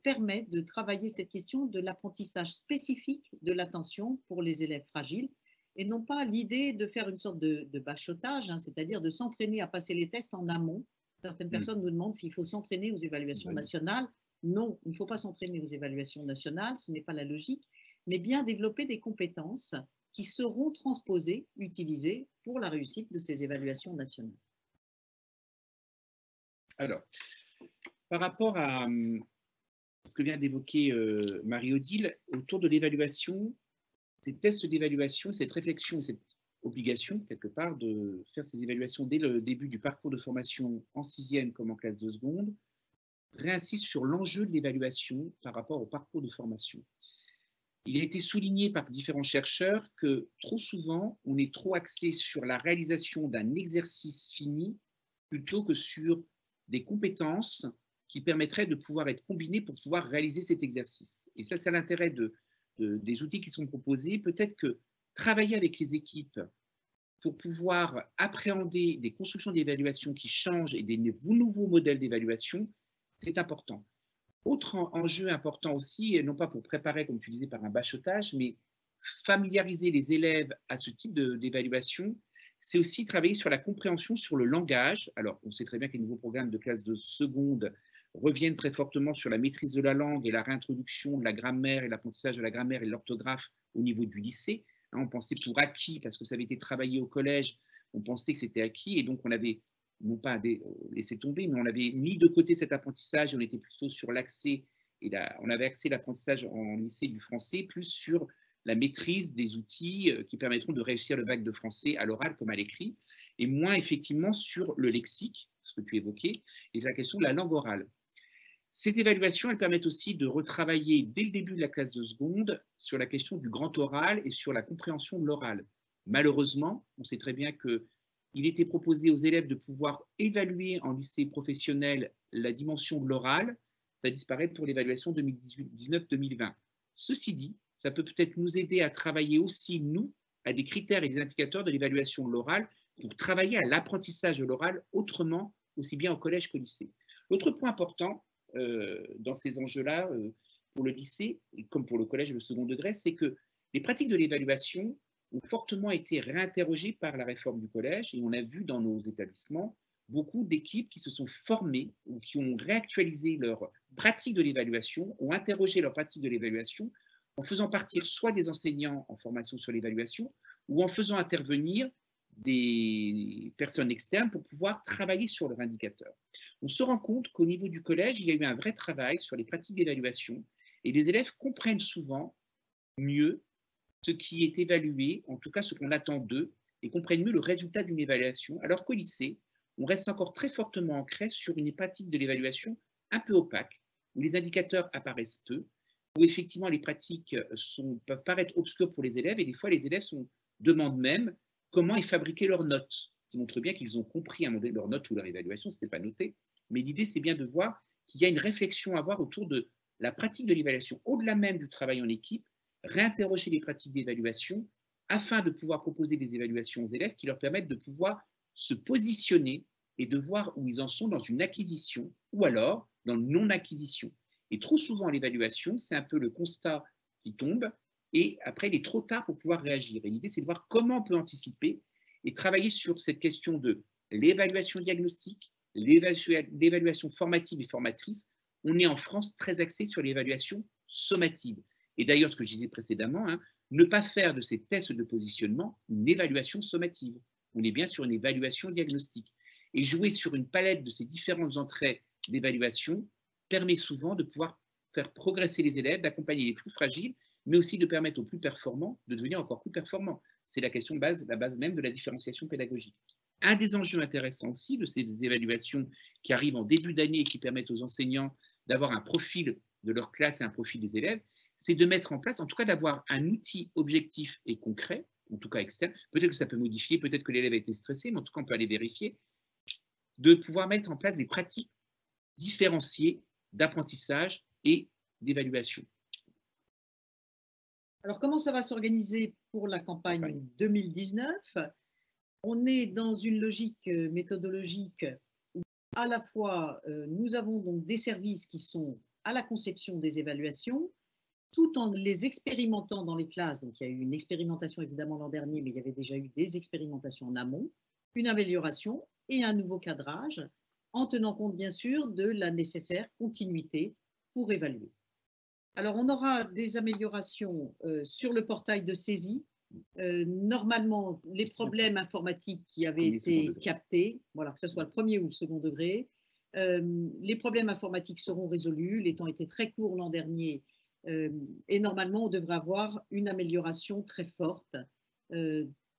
B: permet de travailler cette question de l'apprentissage spécifique de l'attention pour les élèves fragiles et non pas l'idée de faire une sorte de bachotage, c'est-à-dire de s'entraîner à passer les tests en amont. Certaines personnes nous demandent s'il faut s'entraîner aux évaluations nationales. non, il ne faut pas s'entraîner aux évaluations nationales, ce n'est pas la logique, mais bien développer des compétences qui seront transposées, utilisées pour la réussite de ces évaluations nationales.
A: Alors, par rapport à ce que vient d'évoquer Marie-Odile, autour de l'évaluation, des tests d'évaluation, cette réflexion et cette obligation, quelque part, de faire ces évaluations dès le début du parcours de formation en 6e comme en classe de seconde, réinsiste sur l'enjeu de l'évaluation par rapport au parcours de formation. Il a été souligné par différents chercheurs que trop souvent, on est trop axé sur la réalisation d'un exercice fini plutôt que sur des compétences qui permettraient de pouvoir être combinées pour pouvoir réaliser cet exercice. Et ça, c'est l'intérêt des outils qui sont proposés. Peut-être que travailler avec les équipes pour pouvoir appréhender des constructions d'évaluation qui changent et des nouveaux modèles d'évaluation, c'est important. Autre enjeu important aussi, et non pas pour préparer, comme tu disais, par un bachotage, mais familiariser les élèves à ce type d'évaluation, c'est aussi travailler sur la compréhension, sur le langage. Alors, on sait très bien que les nouveaux programmes de classe de seconde reviennent très fortement sur la maîtrise de la langue et la réintroduction de la grammaire et l'apprentissage de la grammaire et de l'orthographe au niveau du lycée. On pensait pour acquis, parce que ça avait été travaillé au collège, on pensait que c'était acquis, et donc on avait non pas laissé tomber, mais on avait mis de côté cet apprentissage et on était plutôt sur l'accès, et on avait axé l'apprentissage en lycée du français plus sur la maîtrise des outils qui permettront de réussir le bac de français à l'oral comme à l'écrit, et moins effectivement sur le lexique, ce que tu évoquais, et la question de la langue orale. Ces évaluations, elles permettent aussi de retravailler dès le début de la classe de seconde sur la question du grand oral et sur la compréhension de l'oral. Malheureusement, on sait très bien qu'il était proposé aux élèves de pouvoir évaluer en lycée professionnel la dimension de l'oral. Ça disparaît pour l'évaluation 2019-2020. Ceci dit, ça peut peut-être nous aider à travailler aussi, nous, à des critères et des indicateurs de l'évaluation de l'oral pour travailler à l'apprentissage de l'oral autrement, aussi bien au collège qu'au lycée. L'autre point important dans ces enjeux-là, pour le lycée, comme pour le collège et le second degré, c'est que les pratiques de l'évaluation ont fortement été réinterrogées par la réforme du collège, et on a vu dans nos établissements beaucoup d'équipes qui se sont formées ou qui ont réactualisé leur pratique de l'évaluation, ont interrogé leur pratique de l'évaluation en faisant partir soit des enseignants en formation sur l'évaluation ou en faisant intervenir des personnes externes pour pouvoir travailler sur leurs indicateurs. On se rend compte qu'au niveau du collège, il y a eu un vrai travail sur les pratiques d'évaluation et les élèves comprennent souvent mieux ce qui est évalué, en tout cas ce qu'on attend d'eux, et comprennent mieux le résultat d'une évaluation, alors qu'au lycée, on reste encore très fortement ancré sur une pratique de l'évaluation un peu opaque, où les indicateurs apparaissent peu, où effectivement les pratiques peuvent paraître obscures pour les élèves, et des fois les élèves demandent même comment est fabriquée leur note, ce qui montre bien qu'ils ont compris un moment donné leur note ou leur évaluation, ce n'est pas noté, mais l'idée c'est bien de voir qu'il y a une réflexion à avoir autour de la pratique de l'évaluation, au-delà même du travail en équipe, réinterroger les pratiques d'évaluation afin de pouvoir proposer des évaluations aux élèves qui leur permettent de pouvoir se positionner et de voir où ils en sont dans une acquisition ou alors dans une non-acquisition. Et trop souvent, l'évaluation, c'est un peu le constat qui tombe et après, il est trop tard pour pouvoir réagir. Et l'idée, c'est de voir comment on peut anticiper et travailler sur cette question de l'évaluation diagnostique, l'évaluation formative et formatrice. On est en France très axé sur l'évaluation sommative. Et d'ailleurs, ce que je disais précédemment, ne pas faire de ces tests de positionnement une évaluation sommative. On est bien sur une évaluation diagnostique. Et jouer sur une palette de ces différentes entrées d'évaluation permet souvent de pouvoir faire progresser les élèves, d'accompagner les plus fragiles, mais aussi de permettre aux plus performants de devenir encore plus performants. C'est la question de base, la base même de la différenciation pédagogique. Un des enjeux intéressants aussi de ces évaluations qui arrivent en début d'année et qui permettent aux enseignants d'avoir un profil de leur classe et un profil des élèves, c'est de mettre en place, en tout cas d'avoir un outil objectif et concret, en tout cas externe, peut-être que ça peut modifier, peut-être que l'élève a été stressé, mais en tout cas on peut aller vérifier, de pouvoir mettre en place des pratiques différenciées d'apprentissage et d'évaluation.
B: Alors, comment ça va s'organiser pour la campagne 2019 ? On est dans une logique méthodologique où à la fois nous avons donc des services qui sont à la conception des évaluations, tout en les expérimentant dans les classes. Donc, il y a eu une expérimentation évidemment l'an dernier, mais il y avait déjà eu des expérimentations en amont, une amélioration et un nouveau cadrage, en tenant compte bien sûr de la nécessaire continuité pour évaluer. Alors, on aura des améliorations sur le portail de saisie. Normalement, les problèmes informatiques qui avaient été captés, voilà, que ce soit le premier ou le second degré, les problèmes informatiques seront résolus. Les temps étaient très courts l'an dernier et normalement, on devrait avoir une amélioration très forte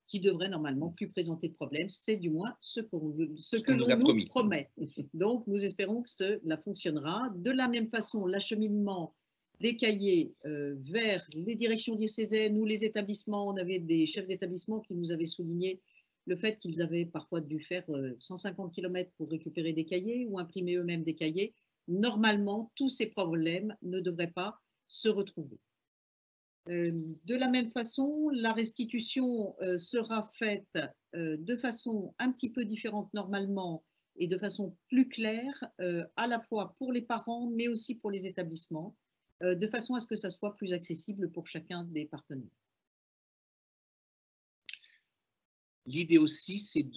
B: qui devrait normalement plus présenter de problèmes. C'est du moins ce que l'on nous promet. Donc, nous espérons que cela fonctionnera. De la même façon, l'acheminement des cahiers vers les directions diocésaines ou les établissements. On avait des chefs d'établissement qui nous avaient souligné le fait qu'ils avaient parfois dû faire 150 km pour récupérer des cahiers ou imprimer eux-mêmes des cahiers. Normalement, tous ces problèmes ne devraient pas se retrouver. De la même façon, la restitution sera faite de façon un petit peu différente normalement et de façon plus claire, à la fois pour les parents, mais aussi pour les établissements, de façon à ce que ça soit plus accessible pour chacun des partenaires.
A: L'idée aussi, c'est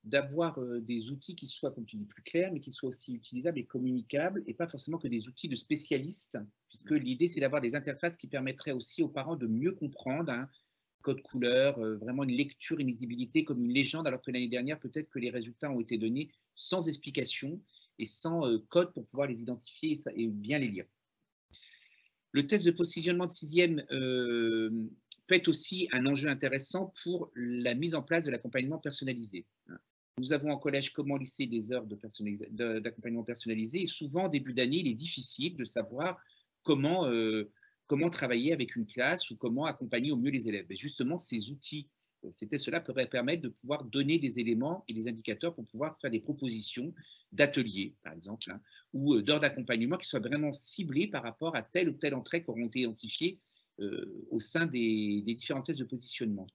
A: d'avoir des outils qui soient, comme tu dis, plus clairs, mais qui soient aussi utilisables et communicables, et pas forcément que des outils de spécialistes, puisque l'idée, c'est d'avoir des interfaces qui permettraient aussi aux parents de mieux comprendre un code couleur, vraiment une lecture, une lisibilité comme une légende, alors que l'année dernière, peut-être que les résultats ont été donnés sans explication et sans code pour pouvoir les identifier et bien les lire. Le test de positionnement de 6e peut être aussi un enjeu intéressant pour la mise en place de l'accompagnement personnalisé. Nous avons en collège comme en lycée des heures d'accompagnement personnalisé et souvent, en début d'année, il est difficile de savoir comment travailler avec une classe ou comment accompagner au mieux les élèves. Et justement, ces outils, ces tests-là pourraient permettre de pouvoir donner des éléments et des indicateurs pour pouvoir faire des propositions d'ateliers, par exemple, ou d'heures d'accompagnement qui soient vraiment ciblées par rapport à telle ou telle entrée qui auront été identifiées au sein des différents tests de positionnement.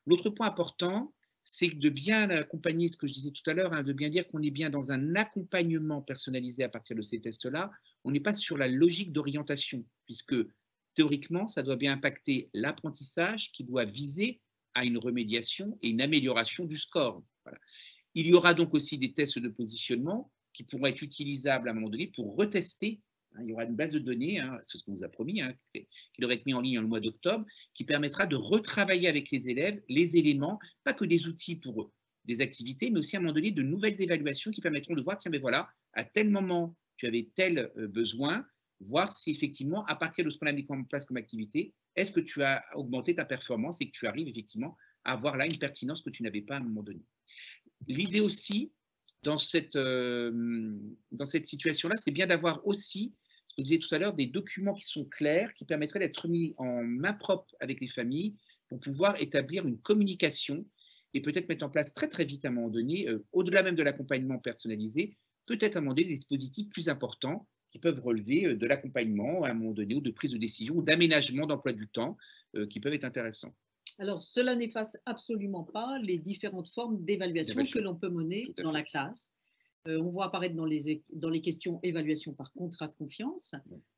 A: L'autre point important, c'est de bien accompagner ce que je disais tout à l'heure, de bien dire qu'on est bien dans un accompagnement personnalisé à partir de ces tests-là. On n'est pas sur la logique d'orientation, puisque théoriquement, ça doit bien impacter l'apprentissage qui doit viser à une remédiation et une amélioration du score. Voilà. Il y aura donc aussi des tests de positionnement qui pourront être utilisables à un moment donné pour retester. Il y aura une base de données, c'est ce qu'on nous a promis, qui devrait être mis en ligne en le mois d'octobre, qui permettra de retravailler avec les élèves les éléments, pas que des outils pour des activités, mais aussi à un moment donné de nouvelles évaluations qui permettront de voir, tiens, mais voilà, à tel moment, tu avais tel besoin, voir si effectivement, à partir de ce qu'on a mis en place comme activité, est-ce que tu as augmenté ta performance et que tu arrives effectivement à avoir là une pertinence que tu n'avais pas à un moment donné. L'idée aussi, dans cette situation-là, c'est bien d'avoir aussi, ce que je disais tout à l'heure, des documents qui sont clairs, qui permettraient d'être mis en main propre avec les familles pour pouvoir établir une communication et peut-être mettre en place très très vite à un moment donné, au-delà même de l'accompagnement personnalisé, peut-être à un moment donné des dispositifs plus importants qui peuvent relever de l'accompagnement à un moment donné ou de prise de décision ou d'aménagement d'emploi du temps qui peuvent être intéressants.
B: Alors, cela n'efface absolument pas les différentes formes d'évaluation que l'on peut mener dans la classe. On voit apparaître dans les questions évaluation par contrat de confiance.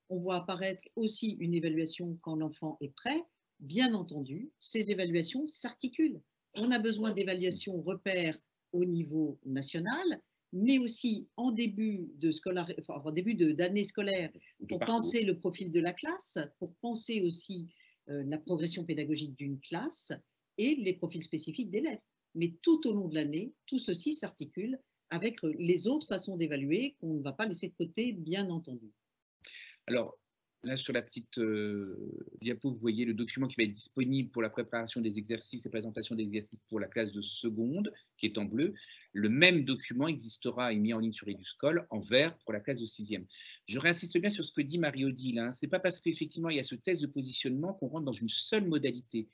B: On voit apparaître aussi une évaluation quand l'enfant est prêt. Bien entendu, ces évaluations s'articulent. On a besoin d'évaluations repères au niveau national, mais aussi en début d'année scolaire pour penser le profil de la classe, pour penser aussi la progression pédagogique d'une classe et les profils spécifiques d'élèves. Mais tout au long de l'année, tout ceci s'articule avec les autres façons d'évaluer qu'on ne va pas laisser de côté, bien entendu.
A: Alors, là, sur la petite diapo, vous voyez le document qui va être disponible pour la préparation des exercices et présentation d'exercices pour la classe de seconde, qui est en bleu. Le même document existera et mis en ligne sur Eduscol en vert pour la classe de 6e. Je réinsiste bien sur ce que dit Marie-Odile. Ce n'est pas parce qu'effectivement, il y a ce test de positionnement qu'on rentre dans une seule modalité.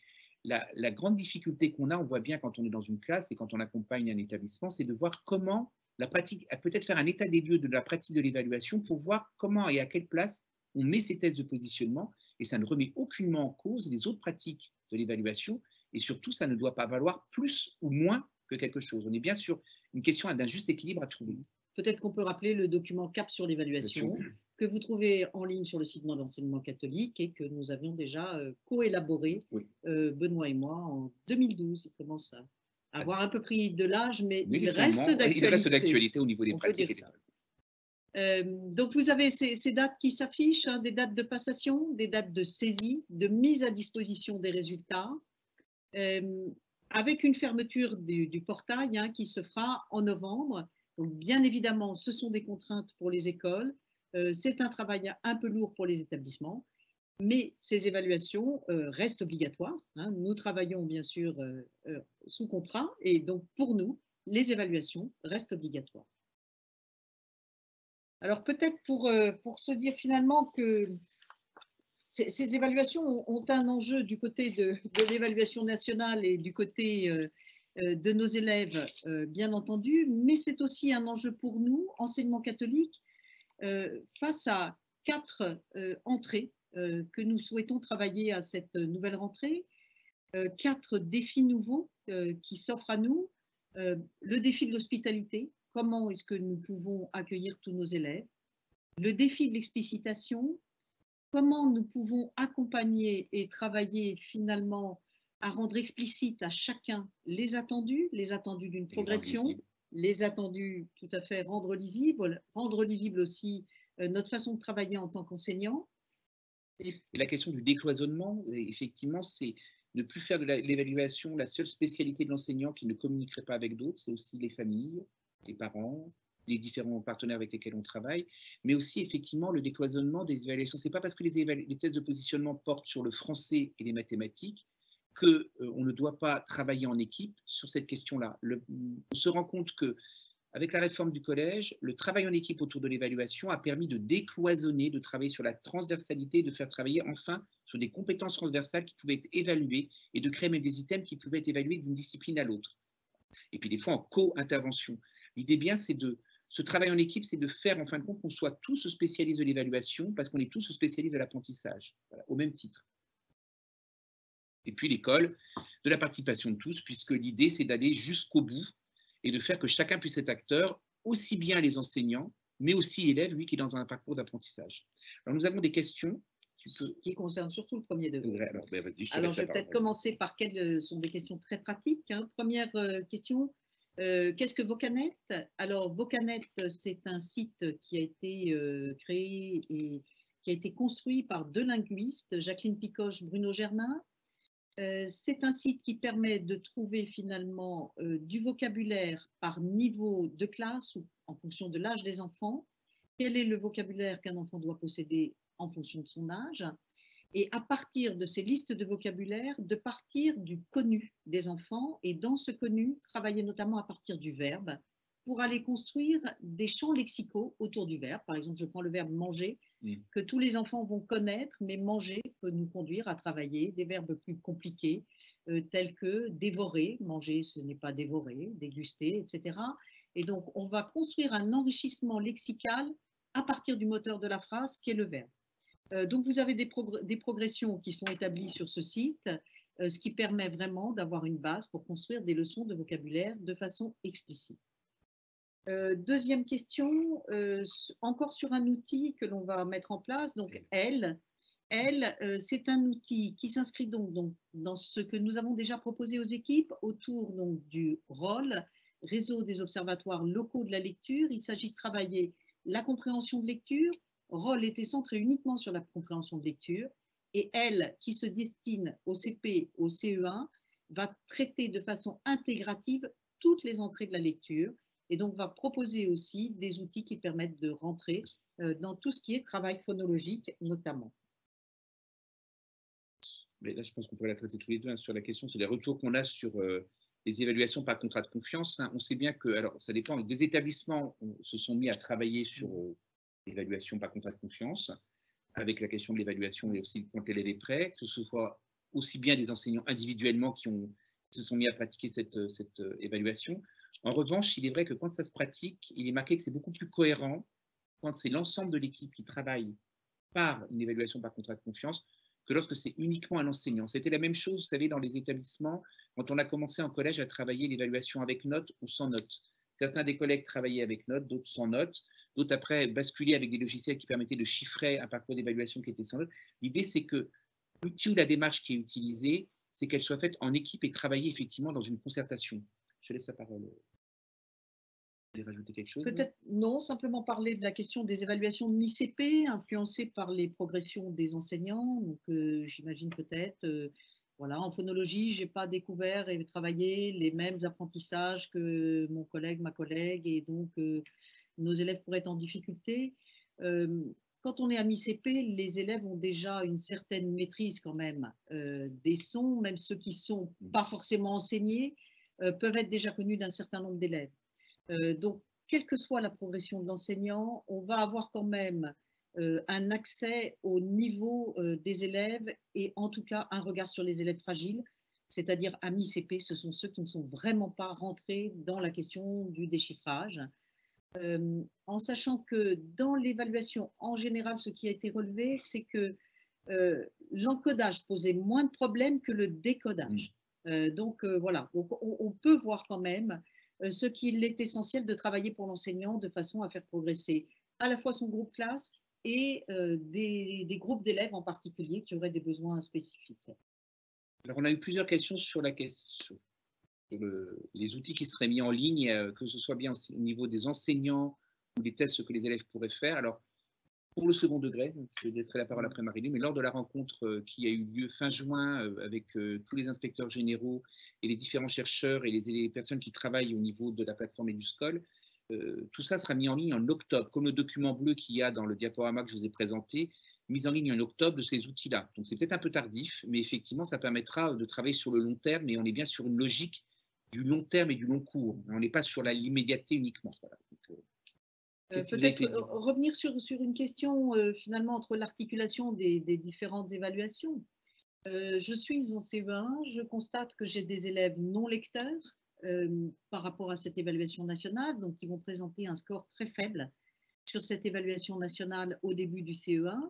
A: La grande difficulté qu'on a, on voit bien quand on est dans une classe et quand on accompagne un établissement, c'est de voir comment la pratique, peut-être faire un état des lieux de la pratique de l'évaluation pour voir comment et à quelle place on met ces tests de positionnement, et ça ne remet aucunement en cause les autres pratiques de l'évaluation, et surtout, ça ne doit pas valoir plus ou moins que quelque chose. On est bien sur une question d'un juste équilibre à trouver.
B: Peut-être qu'on peut rappeler le document CAP sur l'évaluation, que vous trouvez en ligne sur le site de l'enseignement catholique et que nous avions déjà co-élaboré, Benoît et moi, en 2012. Il commence à avoir un peu pris de l'âge, mais il reste d'actualité.
A: Il reste d'actualité au niveau des pratiques.
B: Donc, vous avez ces dates qui s'affichent, hein, des dates de passation, des dates de saisie, de mise à disposition des résultats, avec une fermeture du portail hein, qui se fera en novembre. Donc, bien évidemment, ce sont des contraintes pour les écoles. C'est un travail un peu lourd pour les établissements, mais ces évaluations restent obligatoires. Hein. Nous travaillons bien sûr sous contrat et donc pour nous, les évaluations restent obligatoires. Alors peut-être pour se dire finalement que ces évaluations ont un enjeu du côté de l'évaluation nationale et du côté de nos élèves, bien entendu, mais c'est aussi un enjeu pour nous, enseignement catholique, face à 4 entrées que nous souhaitons travailler à cette nouvelle rentrée, 4 défis nouveaux qui s'offrent à nous. Le défi de l'hospitalité, comment est-ce que nous pouvons accueillir tous nos élèves? Le défi de l'explicitation, comment nous pouvons accompagner et travailler finalement à rendre explicite à chacun les attendus d'une progression, les attendus tout à fait rendre lisible aussi notre façon de travailler en tant qu'enseignant.
A: Et la question du décloisonnement, effectivement, c'est ne plus faire de l'évaluation la seule spécialité de l'enseignant qui ne communiquerait pas avec d'autres, c'est aussi les familles, les parents, les différents partenaires avec lesquels on travaille, mais aussi effectivement le décloisonnement des évaluations. Ce n'est pas parce que les tests de positionnement portent sur le français et les mathématiques qu'on ne doit pas travailler en équipe sur cette question-là. On se rend compte que avec la réforme du collège, le travail en équipe autour de l'évaluation a permis de décloisonner, de travailler sur la transversalité, de faire travailler enfin sur des compétences transversales qui pouvaient être évaluées et de créer même des items qui pouvaient être évalués d'une discipline à l'autre. Et puis des fois en co-intervention. L'idée bien, c'est ce travail en équipe, c'est de faire en fin de compte qu'on soit tous spécialistes de l'évaluation parce qu'on est tous spécialistes de l'apprentissage, voilà, au même titre. Et puis l'école de la participation de tous, puisque l'idée, c'est d'aller jusqu'au bout et de faire que chacun puisse être acteur, aussi bien les enseignants, mais aussi l'élève, lui, qui est dans un parcours d'apprentissage. Alors, nous avons des questions.
B: Qui concernent surtout le premier degré.
A: Alors, ben,
B: je vais peut-être commencer par quelles sont des questions très pratiques. Hein. Première question, qu'est-ce que Vocanet? Alors, Vocanet, c'est un site qui a été créé et qui a été construit par 2 linguistes, Jacqueline Picoche, Bruno Germain. C'est un site qui permet de trouver finalement du vocabulaire par niveau de classe ou en fonction de l'âge des enfants. Quel est le vocabulaire qu'un enfant doit posséder en fonction de son âge? Et à partir de ces listes de vocabulaire, de partir du connu des enfants et dans ce connu, travailler notamment à partir du verbe pour aller construire des champs lexicaux autour du verbe. Par exemple, je prends le verbe manger, que tous les enfants vont connaître, mais manger peut nous conduire à travailler des verbes plus compliqués, tels que dévorer, manger ce n'est pas dévorer, déguster, etc. Et donc, on va construire un enrichissement lexical à partir du moteur de la phrase qui est le verbe. Donc, vous avez des progressions qui sont établies sur ce site, ce qui permet vraiment d'avoir une base pour construire des leçons de vocabulaire de façon explicite. Deuxième question, encore sur un outil que l'on va mettre en place, donc Elle, c'est un outil qui s'inscrit donc dans ce que nous avons déjà proposé aux équipes autour donc, du rôle, réseau des observatoires locaux de la lecture. Il s'agit de travailler la compréhension de lecture. Rôle était centré uniquement sur la compréhension de lecture et Elle, qui se destine au CP, au CE1, va traiter de façon intégrative toutes les entrées de la lecture et donc va proposer aussi des outils qui permettent de rentrer dans tout ce qui est travail phonologique notamment.
A: Mais là, je pense qu'on pourrait la traiter tous les deux hein, sur la question, c'est les retours qu'on a sur les évaluations par contrat de confiance. Hein. On sait bien que, alors ça dépend, des établissements se sont mis à travailler sur l'évaluation par contrat de confiance, avec la question de l'évaluation et aussi quand l'élève est prêt, que ce soit aussi bien des enseignants individuellement qui se sont mis à pratiquer cette évaluation. En revanche, il est vrai que quand ça se pratique, il est marqué que c'est beaucoup plus cohérent quand c'est l'ensemble de l'équipe qui travaille par une évaluation par contrat de confiance que lorsque c'est uniquement un enseignant. C'était la même chose, vous savez, dans les établissements, quand on a commencé en collège à travailler l'évaluation avec notes ou sans notes. Certains des collègues travaillaient avec notes, d'autres sans notes, d'autres après basculaient avec des logiciels qui permettaient de chiffrer un parcours d'évaluation qui était sans notes. L'idée, c'est que l'outil ou la démarche qui est utilisée, c'est qu'elle soit faite en équipe et travailler effectivement dans une concertation. Je laisse la parole. voulez rajouter quelque chose?
B: Peut-être non, simplement parler de la question des évaluations de mi-CP, influencées par les progressions des enseignants. Donc, j'imagine peut-être, voilà, en phonologie, j'ai pas découvert et travaillé les mêmes apprentissages que mon collègue, ma collègue, et donc nos élèves pourraient être en difficulté. Quand on est à mi-CP, les élèves ont déjà une certaine maîtrise quand même des sons, même ceux qui sont pas forcément enseignés, peuvent être déjà connus d'un certain nombre d'élèves. Donc, quelle que soit la progression de l'enseignant, on va avoir quand même un accès au niveau des élèves et en tout cas un regard sur les élèves fragiles, c'est-à-dire à mi-CP, ce sont ceux qui ne sont vraiment pas rentrés dans la question du déchiffrage. En sachant que dans l'évaluation en général, ce qui a été relevé, c'est que l'encodage posait moins de problèmes que le décodage. Donc voilà, on peut voir quand même ce qu'il est essentiel de travailler pour l'enseignant de façon à faire progresser à la fois son groupe classe et des groupes d'élèves en particulier qui auraient des besoins spécifiques.
A: Alors, on a eu plusieurs questions sur la question, sur les outils qui seraient mis en ligne, que ce soit bien au niveau des enseignants ou des tests que les élèves pourraient faire. Alors, pour le second degré, je laisserai la parole après Marie-Lou, mais lors de la rencontre qui a eu lieu fin juin avec tous les inspecteurs généraux et les différents chercheurs et les personnes qui travaillent au niveau de la plateforme EduScol, tout ça sera mis en ligne en octobre, comme le document bleu qu'il y a dans le diaporama que je vous ai présenté, mis en ligne en octobre de ces outils-là. Donc c'est peut-être un peu tardif, mais effectivement, ça permettra de travailler sur le long terme, et on est bien sur une logique du long terme et du long cours. On n'est pas sur l'immédiateté uniquement. Voilà. Donc,
B: peut-être revenir sur une question finalement entre l'articulation des différentes évaluations. Je suis en CE1, je constate que j'ai des élèves non lecteurs par rapport à cette évaluation nationale, donc qui vont présenter un score très faible sur cette évaluation nationale au début du CE1.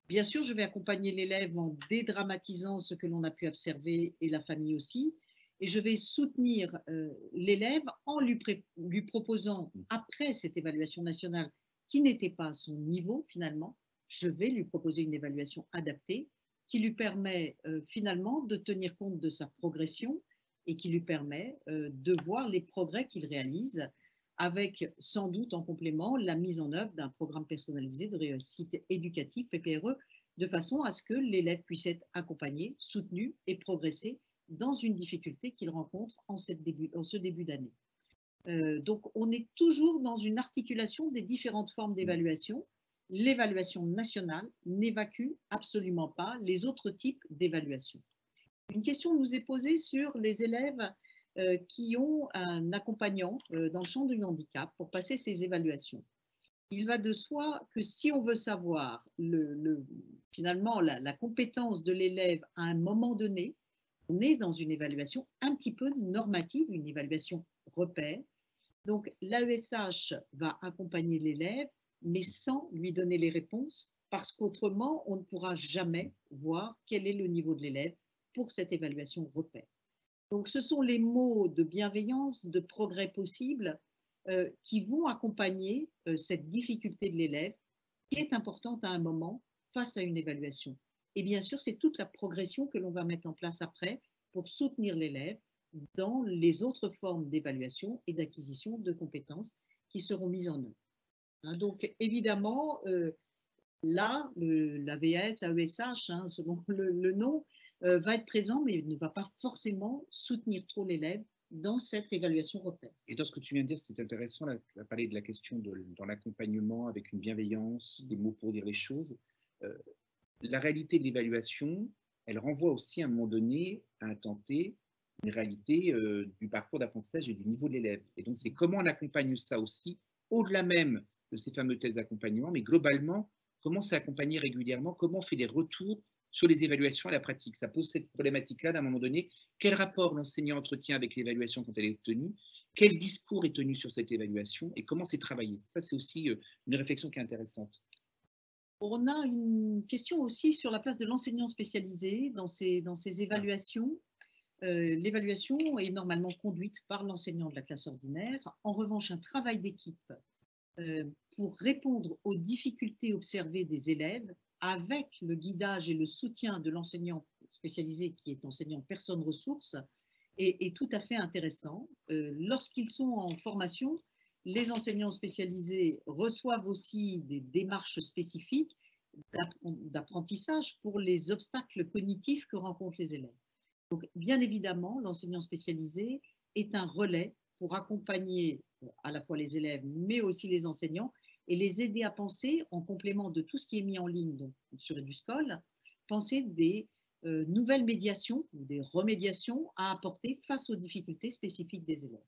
B: Bien sûr, je vais accompagner l'élève en dédramatisant ce que l'on a pu observer et la famille aussi. Et je vais soutenir l'élève en lui proposant, après cette évaluation nationale qui n'était pas à son niveau finalement, je vais lui proposer une évaluation adaptée qui lui permet finalement de tenir compte de sa progression et qui lui permet de voir les progrès qu'il réalise avec sans doute en complément la mise en œuvre d'un programme personnalisé de réussite éducative, PPRE, de façon à ce que l'élève puisse être accompagné, soutenu et progresser dans une difficulté qu'il rencontre en ce début d'année. Donc, on est toujours dans une articulation des différentes formes d'évaluation. L'évaluation nationale n'évacue absolument pas les autres types d'évaluation. Une question nous est posée sur les élèves qui ont un accompagnant dans le champ du handicap pour passer ces évaluations. Il va de soi que si on veut savoir finalement la compétence de l'élève à un moment donné, on est dans une évaluation un petit peu normative, une évaluation repère. Donc, l'AESH va accompagner l'élève, mais sans lui donner les réponses, parce qu'autrement, on ne pourra jamais voir quel est le niveau de l'élève pour cette évaluation repère. Donc, ce sont les mots de bienveillance, de progrès possible, qui vont accompagner cette difficulté de l'élève, qui est importante à un moment face à une évaluation. Et bien sûr, c'est toute la progression que l'on va mettre en place après pour soutenir l'élève dans les autres formes d'évaluation et d'acquisition de compétences qui seront mises en œuvre. Donc, évidemment, là, l'AVS, AESH, selon le nom, va être présent, mais ne va pas forcément soutenir trop l'élève dans cette évaluation repère.
A: Et dans ce que tu viens de dire, c'est intéressant, là, tu as parlé de la question dans l'accompagnement avec une bienveillance, des mots pour dire les choses. La réalité de l'évaluation, elle renvoie aussi à un moment donné à un tenté une réalité du parcours d'apprentissage et du niveau de l'élève. Et donc, c'est comment on accompagne ça aussi, au-delà même de ces fameux tests d'accompagnement, mais globalement, comment c'est accompagné régulièrement, comment on fait des retours sur les évaluations et la pratique. Ça pose cette problématique-là d'un moment donné. Quel rapport l'enseignant entretient avec l'évaluation quand elle est obtenue? Quel discours est tenu sur cette évaluation et comment c'est travaillé? Ça, c'est aussi une réflexion qui est intéressante.
B: On a une question aussi sur la place de l'enseignant spécialisé dans ces évaluations. L'évaluation est normalement conduite par l'enseignant de la classe ordinaire. En revanche, un travail d'équipe pour répondre aux difficultés observées des élèves avec le guidage et le soutien de l'enseignant spécialisé qui est enseignant personne ressource est tout à fait intéressant. Lorsqu'ils sont en formation, les enseignants spécialisés reçoivent aussi des démarches spécifiques d'apprentissage pour les obstacles cognitifs que rencontrent les élèves. Donc, bien évidemment, l'enseignant spécialisé est un relais pour accompagner à la fois les élèves, mais aussi les enseignants, et les aider à penser, en complément de tout ce qui est mis en ligne donc, sur EduScol, penser des nouvelles médiations ou des remédiations à apporter face aux difficultés spécifiques des élèves.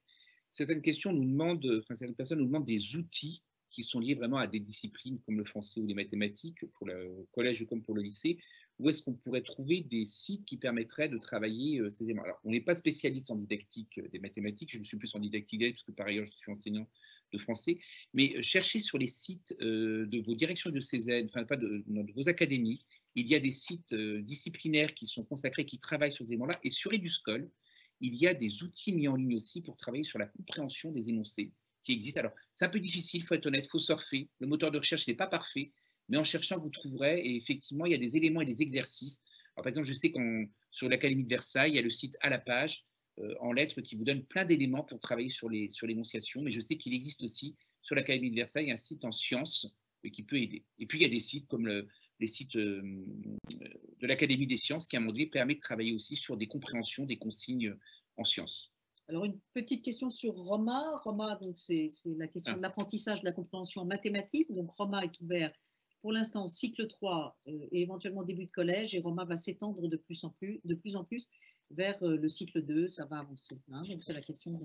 A: Certaines personnes nous demandent des outils qui sont liés vraiment à des disciplines comme le français ou les mathématiques, pour le collège comme pour le lycée. Où est-ce qu'on pourrait trouver des sites qui permettraient de travailler ces éléments? Alors, on n'est pas spécialiste en didactique des mathématiques, je me suis plus en didactique parce que par ailleurs, je suis enseignant de français, mais cherchez sur les sites de vos directions de CESED, enfin pas de vos académies, il y a des sites disciplinaires qui sont consacrés, qui travaillent sur ces éléments-là, et sur EduScol, il y a des outils mis en ligne aussi pour travailler sur la compréhension des énoncés qui existent. Alors, c'est un peu difficile, il faut être honnête, il faut surfer. Le moteur de recherche n'est pas parfait, mais en cherchant, vous trouverez. Et effectivement, il y a des éléments et des exercices. Alors, par exemple, je sais que sur l'Académie de Versailles, il y a le site à la page en lettres qui vous donne plein d'éléments pour travailler sur l'énonciation. Mais je sais qu'il existe aussi sur l'Académie de Versailles un site en sciences qui peut aider. Et puis, il y a des sites comme les sites de l'Académie des sciences qui, à un moment donné, permet de travailler aussi sur des compréhensions, des consignes en sciences.
B: Alors, une petite question sur Roma. Roma, donc c'est la question de l'apprentissage de la compréhension en mathématiques. Donc, Roma est ouvert pour l'instant cycle 3 et éventuellement début de collège. Et Roma va s'étendre de plus en plus vers le cycle 2. Ça va avancer. Hein, donc, c'est la question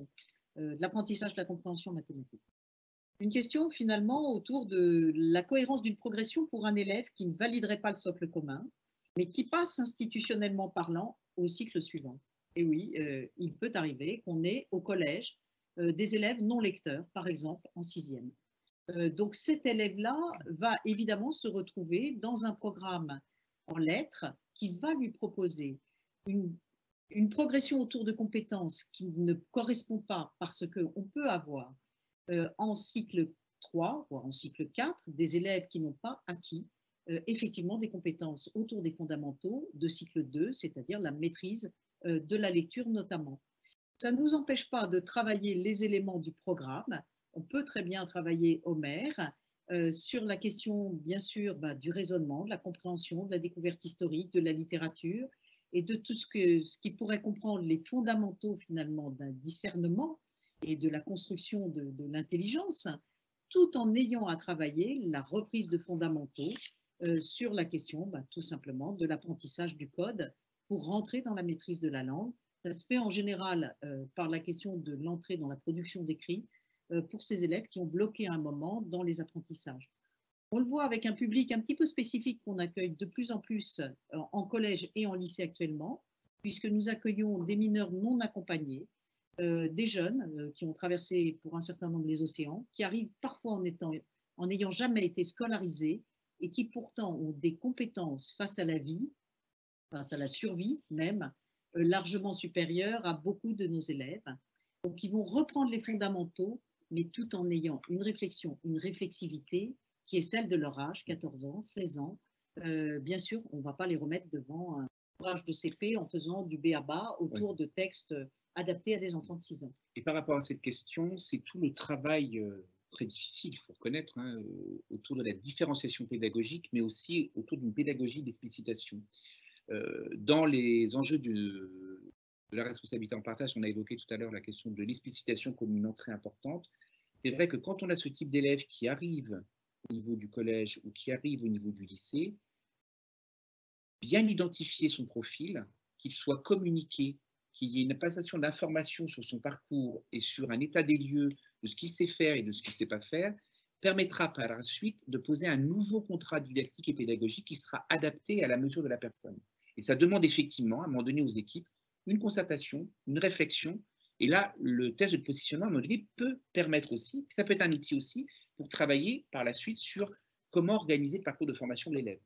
B: de l'apprentissage de la compréhension mathématique. Une question finalement autour de la cohérence d'une progression pour un élève qui ne validerait pas le socle commun, mais qui passe institutionnellement parlant au cycle suivant. Et oui, il peut arriver qu'on ait au collège des élèves non lecteurs, par exemple en 6e. Donc cet élève-là va évidemment se retrouver dans un programme en lettres qui va lui proposer une progression autour de compétences qui ne correspond pas parce qu'on peut avoir en cycle 3, voire en cycle 4, des élèves qui n'ont pas acquis effectivement des compétences autour des fondamentaux de cycle 2, c'est-à-dire la maîtrise de la lecture notamment. Ça ne nous empêche pas de travailler les éléments du programme. On peut très bien travailler Homère sur la question, bien sûr, du raisonnement, de la compréhension, de la découverte historique, de la littérature et de tout ce qui pourrait comprendre les fondamentaux finalement d'un discernement et de la construction de l'intelligence, tout en ayant à travailler la reprise de fondamentaux sur la question tout simplement de l'apprentissage du code pour rentrer dans la maîtrise de la langue. Ça se fait en général par la question de l'entrée dans la production d'écrit pour ces élèves qui ont bloqué un moment dans les apprentissages. On le voit avec un public un petit peu spécifique qu'on accueille de plus en plus en collège et en lycée actuellement, puisque nous accueillons des mineurs non accompagnés, des jeunes qui ont traversé pour un certain nombre les océans, qui arrivent parfois en n'ayant jamais été scolarisés et qui pourtant ont des compétences face à la vie, face à la survie même, largement supérieures à beaucoup de nos élèves. Donc ils vont reprendre les fondamentaux, mais tout en ayant une réflexion, une réflexivité qui est celle de leur âge, 14 ans, 16 ans. Bien sûr, on ne va pas les remettre devant un ouvrage de CP en faisant du b.a.-ba autour de textes adaptés à des enfants de 6 ans.
A: Et par rapport à cette question, c'est tout le travail très difficile, il faut reconnaître, autour de la différenciation pédagogique, mais aussi autour d'une pédagogie d'explicitation. Dans les enjeux de la responsabilité en partage, on a évoqué tout à l'heure la question de l'explicitation comme une entrée importante. C'est vrai que quand on a ce type d'élèves qui arrivent au niveau du collège ou qui arrivent au niveau du lycée, bien identifier son profil, qu'il soit communiqué, qu'il y ait une passation d'informations sur son parcours et sur un état des lieux de ce qu'il sait faire et de ce qu'il ne sait pas faire, permettra par la suite de poser un nouveau contrat didactique et pédagogique qui sera adapté à la mesure de la personne. Et ça demande effectivement, à un moment donné aux équipes, une concertation, une réflexion. Et là, le test de positionnement, à un moment donné, peut permettre aussi, ça peut être un outil aussi, pour travailler par la suite sur comment organiser le parcours de formation de l'élève.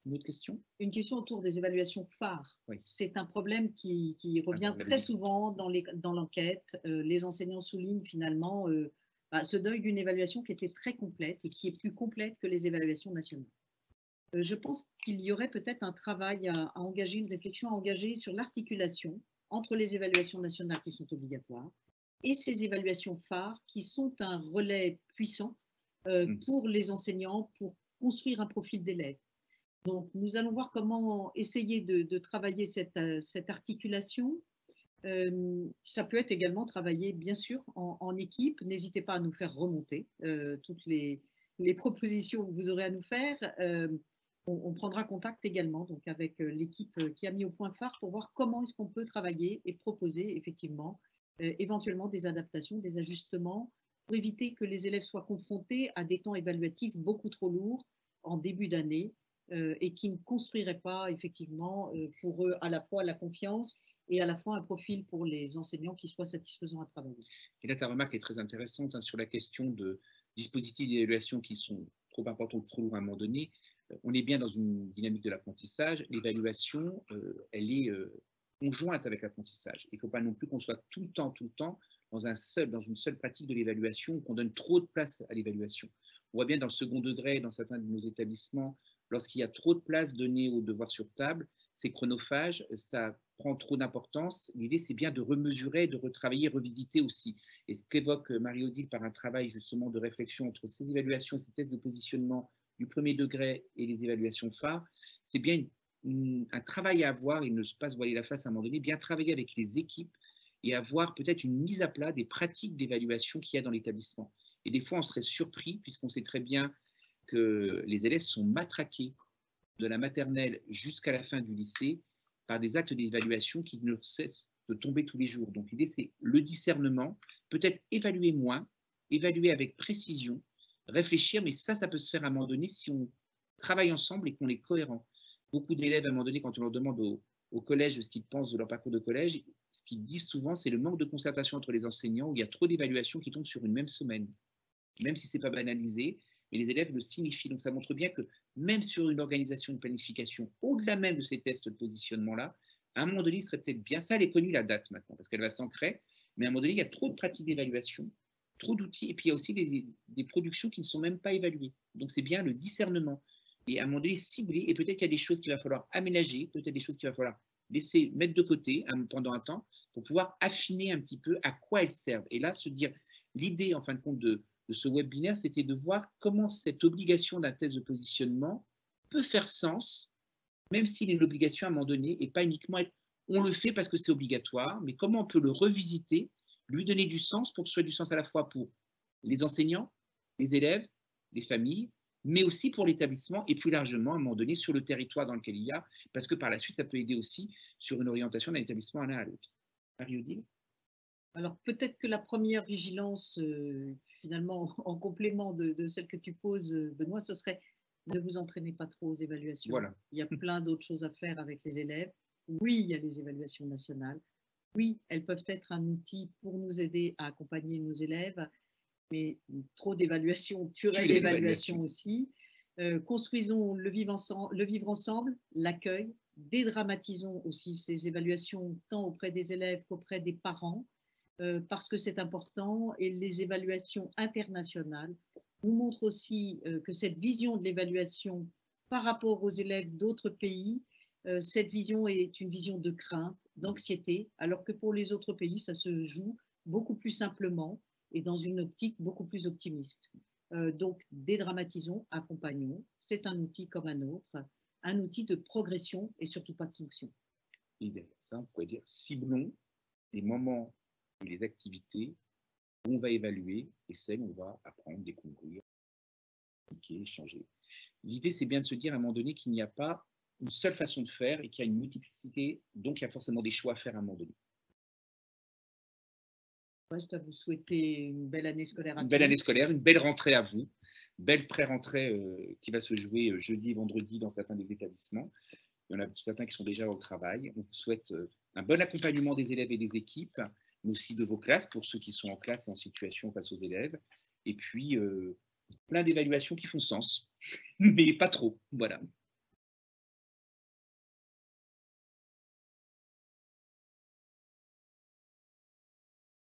A: Une autre question?
B: Une question autour des évaluations phares. Oui. C'est un problème qui revient très souvent dans l'enquête. Les enseignants soulignent finalement ce deuil d'une évaluation qui était très complète et qui est plus complète que les évaluations nationales. Je pense qu'il y aurait peut-être un travail à engager, une réflexion à engager sur l'articulation entre les évaluations nationales qui sont obligatoires et ces évaluations phares qui sont un relais puissant pour les enseignants, pour construire un profil d'élève. Donc, nous allons voir comment essayer de travailler cette articulation. Ça peut être également travaillé, bien sûr, en équipe. N'hésitez pas à nous faire remonter toutes les propositions que vous aurez à nous faire. On prendra contact également donc, avec l'équipe qui a mis au point phare pour voir comment est-ce qu'on peut travailler et proposer effectivement éventuellement des adaptations, des ajustements pour éviter que les élèves soient confrontés à des temps évaluatifs beaucoup trop lourds en début d'année et qui ne construiraient pas effectivement pour eux à la fois la confiance et à la fois un profil pour les enseignants qui soit satisfaisant à travailler.
A: Et là, ta remarque est très intéressante sur la question de dispositifs d'évaluation qui sont trop importants ou trop lourds à un moment donné. On est bien dans une dynamique de l'apprentissage. L'évaluation, elle est conjointe avec l'apprentissage. Il ne faut pas non plus qu'on soit tout le temps dans une seule pratique de l'évaluation, qu'on donne trop de place à l'évaluation. On voit bien dans le second degré, dans certains de nos établissements, lorsqu'il y a trop de place donnée aux devoirs sur table, c'est chronophage, ça prend trop d'importance. L'idée, c'est bien de remesurer, de retravailler, revisiter aussi. Et ce qu'évoque Marie-Odile par un travail justement de réflexion entre ces évaluations, ces tests de positionnement du premier degré et les évaluations phares, c'est bien un travail à avoir, et ne pas se voiler la face à un moment donné, bien travailler avec les équipes et avoir peut-être une mise à plat des pratiques d'évaluation qu'il y a dans l'établissement. Et des fois, on serait surpris, puisqu'on sait très bien que les élèves sont matraqués de la maternelle jusqu'à la fin du lycée par des actes d'évaluation qui ne cessent de tomber tous les jours. Donc l'idée, c'est le discernement, peut-être évaluer moins, évaluer avec précision, réfléchir, mais ça peut se faire à un moment donné si on travaille ensemble et qu'on est cohérent. Beaucoup d'élèves, à un moment donné, quand on leur demande au collège ce qu'ils pensent de leur parcours de collège, ce qu'ils disent souvent, c'est le manque de concertation entre les enseignants, où il y a trop d'évaluations qui tombent sur une même semaine, même si ce n'est pas banalisé, mais les élèves le signifient. Donc ça montre bien que même sur une organisation, une planification, au-delà même de ces tests de positionnement-là, à un moment donné, il serait peut-être bien, ça, elle est connue la date maintenant, parce qu'elle va s'ancrer, mais à un moment donné, il y a trop de pratiques d'évaluation, trop d'outils, et puis il y a aussi des productions qui ne sont même pas évaluées. Donc c'est bien le discernement, et à un moment donné, cibler, et peut-être qu'il y a des choses qu'il va falloir aménager, peut-être des choses qu'il va falloir laisser mettre de côté pendant un temps, pour pouvoir affiner un petit peu à quoi elles servent. Et là, se dire, l'idée, en fin de compte, de ce webinaire, c'était de voir comment cette obligation d'un test de positionnement peut faire sens, même s'il est une obligation à un moment donné, et pas uniquement être on le fait parce que c'est obligatoire, mais comment on peut le revisiter, lui donner du sens pour que ce soit du sens à la fois pour les enseignants, les élèves, les familles, mais aussi pour l'établissement et plus largement, à un moment donné, sur le territoire dans lequel il y a, parce que par la suite, ça peut aider aussi sur une orientation d'un établissement à l'un à l'autre. Marie-Odile ?
B: Alors peut-être que la première vigilance, finalement, en complément de celle que tu poses, Benoît, ce serait ne vous entraînez pas trop aux évaluations.
A: Voilà.
B: Il y a plein d'autres choses à faire avec les élèves. Oui, il y a les évaluations nationales. Oui, elles peuvent être un outil pour nous aider à accompagner nos élèves, mais trop d'évaluation tuerait l'évaluation aussi. Construisons le vivre ensemble, l'accueil, dédramatisons aussi ces évaluations tant auprès des élèves qu'auprès des parents, parce que c'est important, et les évaluations internationales nous montrent aussi que cette vision de l'évaluation par rapport aux élèves d'autres pays, cette vision est une vision de crainte, d'anxiété, alors que pour les autres pays, ça se joue beaucoup plus simplement et dans une optique beaucoup plus optimiste. Donc, dédramatisons, accompagnons, c'est un outil comme un autre, un outil de progression et surtout pas de sanction.
A: Et bien, ça, on pourrait dire, ciblons les moments et les activités où on va évaluer et celles où on va apprendre, découvrir, appliquer, échanger. L'idée, c'est bien de se dire à un moment donné qu'il n'y a pas une seule façon de faire et qu'il y a une multiplicité, donc il y a forcément des choix à faire à un moment donné.
B: Je reste à vous souhaiter une belle année scolaire à tous.
A: Une belle année scolaire, une belle rentrée à vous, belle pré-rentrée qui va se jouer jeudi et vendredi dans certains des établissements. Il y en a certains qui sont déjà au travail. On vous souhaite un bon accompagnement des élèves et des équipes, mais aussi de vos classes pour ceux qui sont en classe et en situation face aux élèves. Et puis, plein d'évaluations qui font sens, mais pas trop. Voilà.